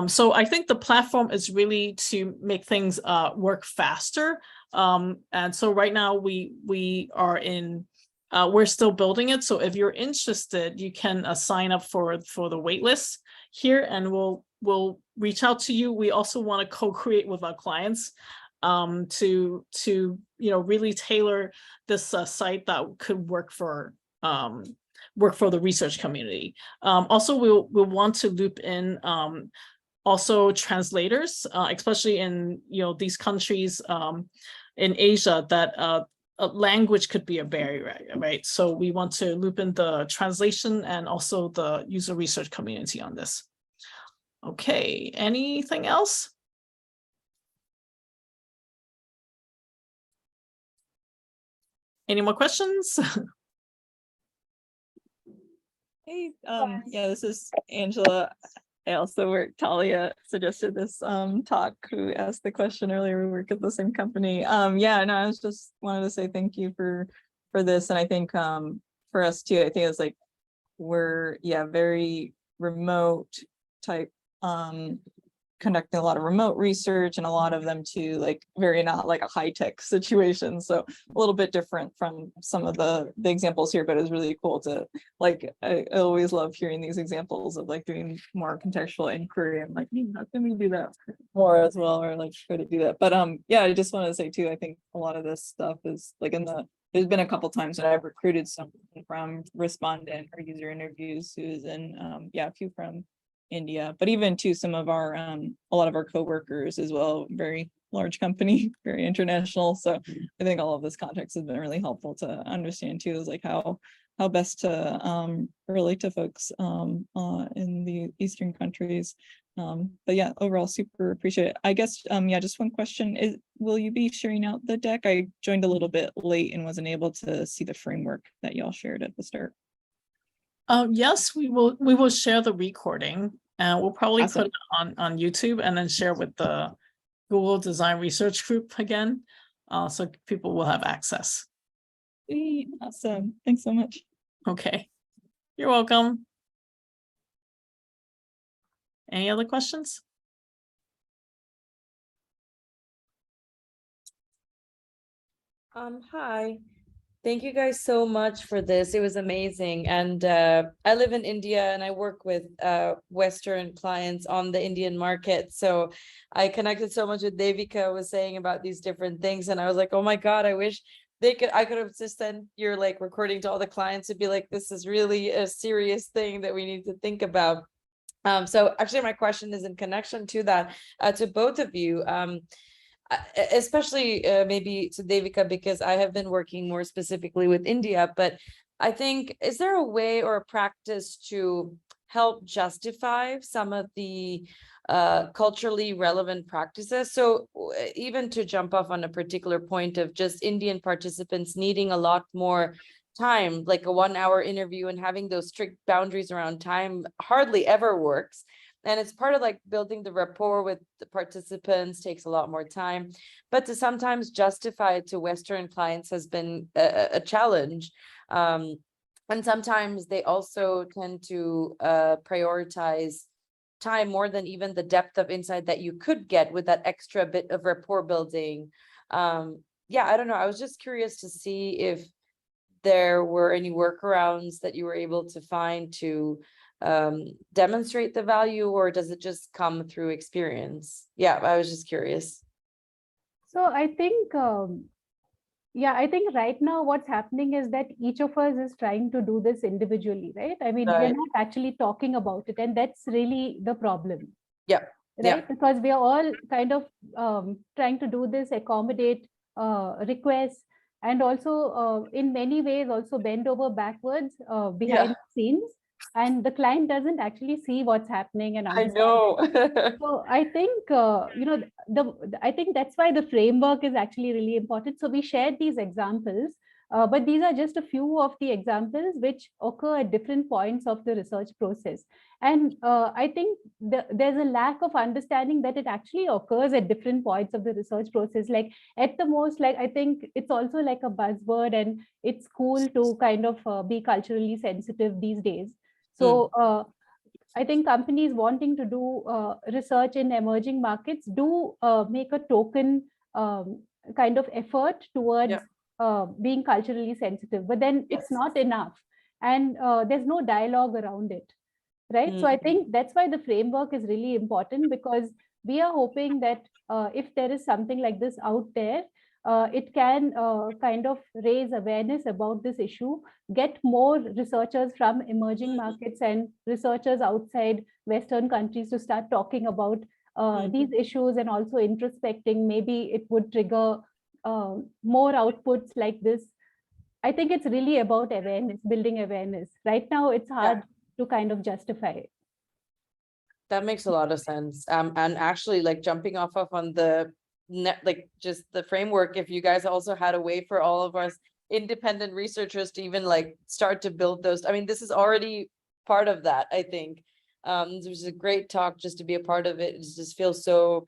So I think the platform is really to make things work faster. And so right now we are in, we're still building it. So if you're interested, you can sign up for the wait list here, and we'll reach out to you. We also want to co-create with our clients to really tailor this site that could work for the research community. Also, we'll want to loop in also translators, especially in these countries in Asia that a language could be a barrier, right? So we want to loop in the translation and also the user research community on this. Okay, anything else? Any more questions? Hey, yeah, this is Angela. I also work, Talia suggested this talk, who asked the question earlier. We work at the same company. Yeah, no, I was just wanted to say thank you for this. And I think for us too, I think it's like we're very remote type conducting a lot of remote research, and a lot of them too like very not like a high-tech situation, so a little bit different from some of the examples here, but it's really cool to like I always love hearing these examples of like doing more contextual inquiry and like how can we do that more as well, or like try to do that. But yeah, I just wanted to say too, I think a lot of this stuff is like there's been a couple times that I've recruited someone from respondent or user interviews who's in a few from India, but even to some of our a lot of our coworkers as well, very large company, very international. So I think all of this context has been really helpful to understand too, is like how best to relate to folks in the Eastern countries. But yeah, overall super appreciate it. I guess yeah, just one question is, will you be sharing out the deck? I joined a little bit late and wasn't able to see the framework that y'all shared at the start. Yes, we will share the recording, and we'll probably Awesome. put it on YouTube and then share with the Google Design Research Group again, so people will have access. Awesome. Thanks so much. Okay, you're welcome. Any other questions? Hi. Thank you guys so much for this. It was amazing. And I live in India and I work with Western clients on the Indian market. So I connected so much with Devika was saying about these different things. And I was like, oh my God, I wish I could have just sent your like recording to all the clients to be like, this is really a serious thing that we need to think about. So actually my question is in connection to that, to both of you. Especially maybe to Devika, because I have been working more specifically with India, but I think, is there a way or a practice to help justify some of the culturally relevant practices? So even to jump off on a particular point of just Indian participants needing a lot more time, like a 1-hour interview, and having those strict boundaries around time hardly ever works. And it's part of like building the rapport with the participants, takes a lot more time, but to sometimes justify it to Western clients has been a challenge. And sometimes they also tend to prioritize time more than even the depth of insight that you could get with that extra bit of rapport building. Yeah, I don't know. I was just curious to see if there were any workarounds that you were able to find to demonstrate the value, or does it just come through experience? Yeah, I was just curious. So I think, I think right now what's happening is that each of us is trying to do this individually, right? I mean, we're Right. not actually talking about it, and that's really the problem. Yeah. Right, Yeah. because we are all kind of trying to do this, accommodate requests, and also in many ways also bend over backwards behind the scenes, and the client doesn't actually see what's happening and I understand. know. So I think I think that's why the framework is actually really important. So we shared these examples, but these are just a few of the examples which occur at different points of the research process. And I think there's a lack of understanding that it actually occurs at different points of the research process. Like at the most, like I think it's also like a buzzword, and it's cool to kind of be culturally sensitive these days. So I think companies wanting to do research in emerging markets do make a token kind of effort towards being culturally sensitive, but then it's not enough, and there's no dialogue around it, right? So I think that's why the framework is really important, because we are hoping that if there is something like this out there, it can kind of raise awareness about this issue, get more researchers from emerging markets and researchers outside Western countries to start talking about these issues, and also introspecting. Maybe it would trigger more outputs like this. I think it's really about awareness, building awareness. Right now, it's hard to kind of justify it. That makes a lot of sense. And actually, like jumping off on the net, like just the framework, if you guys also had a way for all of us independent researchers to even like start to build those. I mean, this is already part of that, I think. There's a great talk just to be a part of it. It just feels so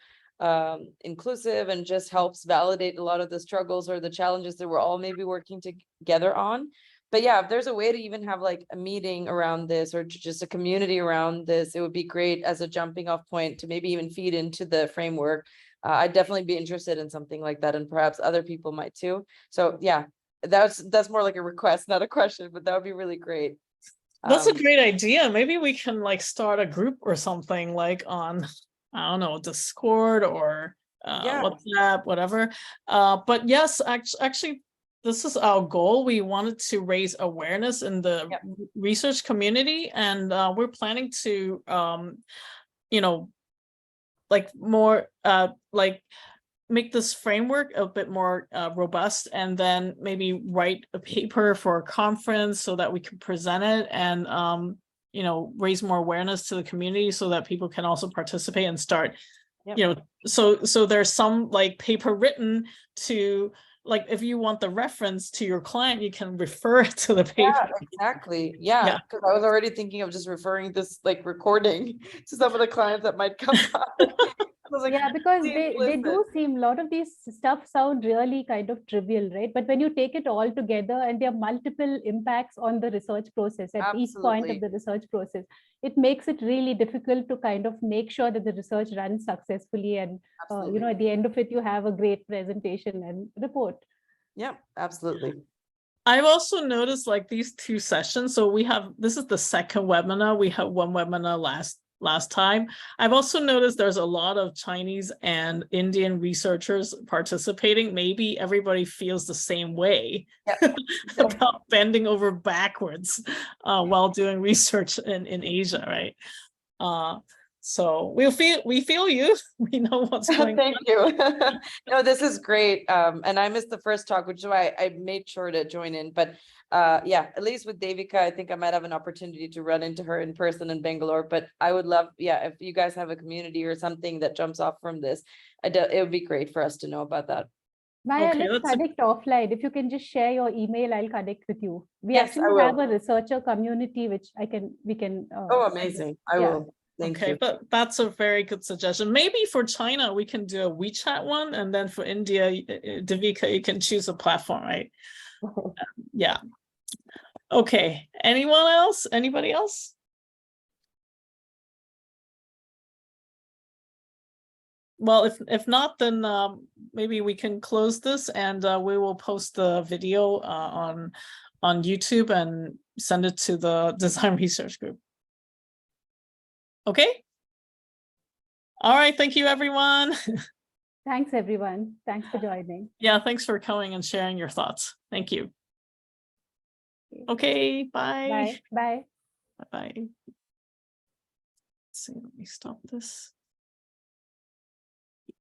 inclusive and just helps validate a lot of the struggles or the challenges that we're all maybe working together on. But yeah, if there's a way to even have like a meeting around this or just a community around this, it would be great as a jumping off point to maybe even feed into the framework. I'd definitely be interested in something like that, and perhaps other people might too. So yeah, that's more like a request, not a question, but that would be really great. That's a great idea. Maybe we can like start a group or something like on, I don't know, Discord or Yeah. WhatsApp, whatever. But yes, actually, this is our goal. We wanted to raise awareness in the Yep. research community, and we're planning to, you know, like more like make this framework a bit more robust, and then maybe write a paper for a conference so that we can present it and you know, raise more awareness to the community so that people can also participate and start. Yep. You know, so there's some like paper written to, like, if you want the reference to your client, you can refer to the paper. Yeah, exactly. Yeah, because I was already thinking of just referring this like recording to some of the clients that might come by. I was like, Yeah, because please they do listen. seem, a lot of these stuff sound really kind of trivial, right? But when you take it all together, and there are multiple impacts on the research process at each point of Absolutely. the research process, it makes it really difficult to kind of make sure that the research runs successfully, and you know, Absolutely. at the end of it, you have a great presentation and report. Yeah, absolutely. I've also noticed like these two sessions. So we have, this is the second webinar. We had one webinar last time. I've also noticed there's a lot of Chinese and Indian researchers participating. Maybe everybody feels the same way about bending over backwards while doing research in Asia, right? So we feel you. We know what's going Thank you. No, this is great. And I missed the first talk, which is why I made sure to join in. But yeah, at least with Devika, I think I might have an opportunity to run into her in person in Bangalore. But I would love, yeah, if you guys have a community or something that jumps off from this, it would be great for us to know about that. Maya, Okay, let's connect offline. If you can just share your email, I'll connect with you. We Yes, I actually will. have a researcher community, which we can. Oh, amazing. I yeah. will. Thank okay, you. but that's a very good suggestion. Maybe for China, we can do a WeChat one, and then for India, Devika, you can choose a platform, right? Yeah. Okay. Anyone else? Anybody else? Well, if not, then maybe we can close this, and we will post the video on YouTube and send it to the design research group. Okay. All right. Thank you, everyone. Thanks, everyone. Thanks for joining. Yeah, thanks for coming and sharing your thoughts. Thank you. Okay, bye. Bye. Bye. Bye. Let's see, let me stop this.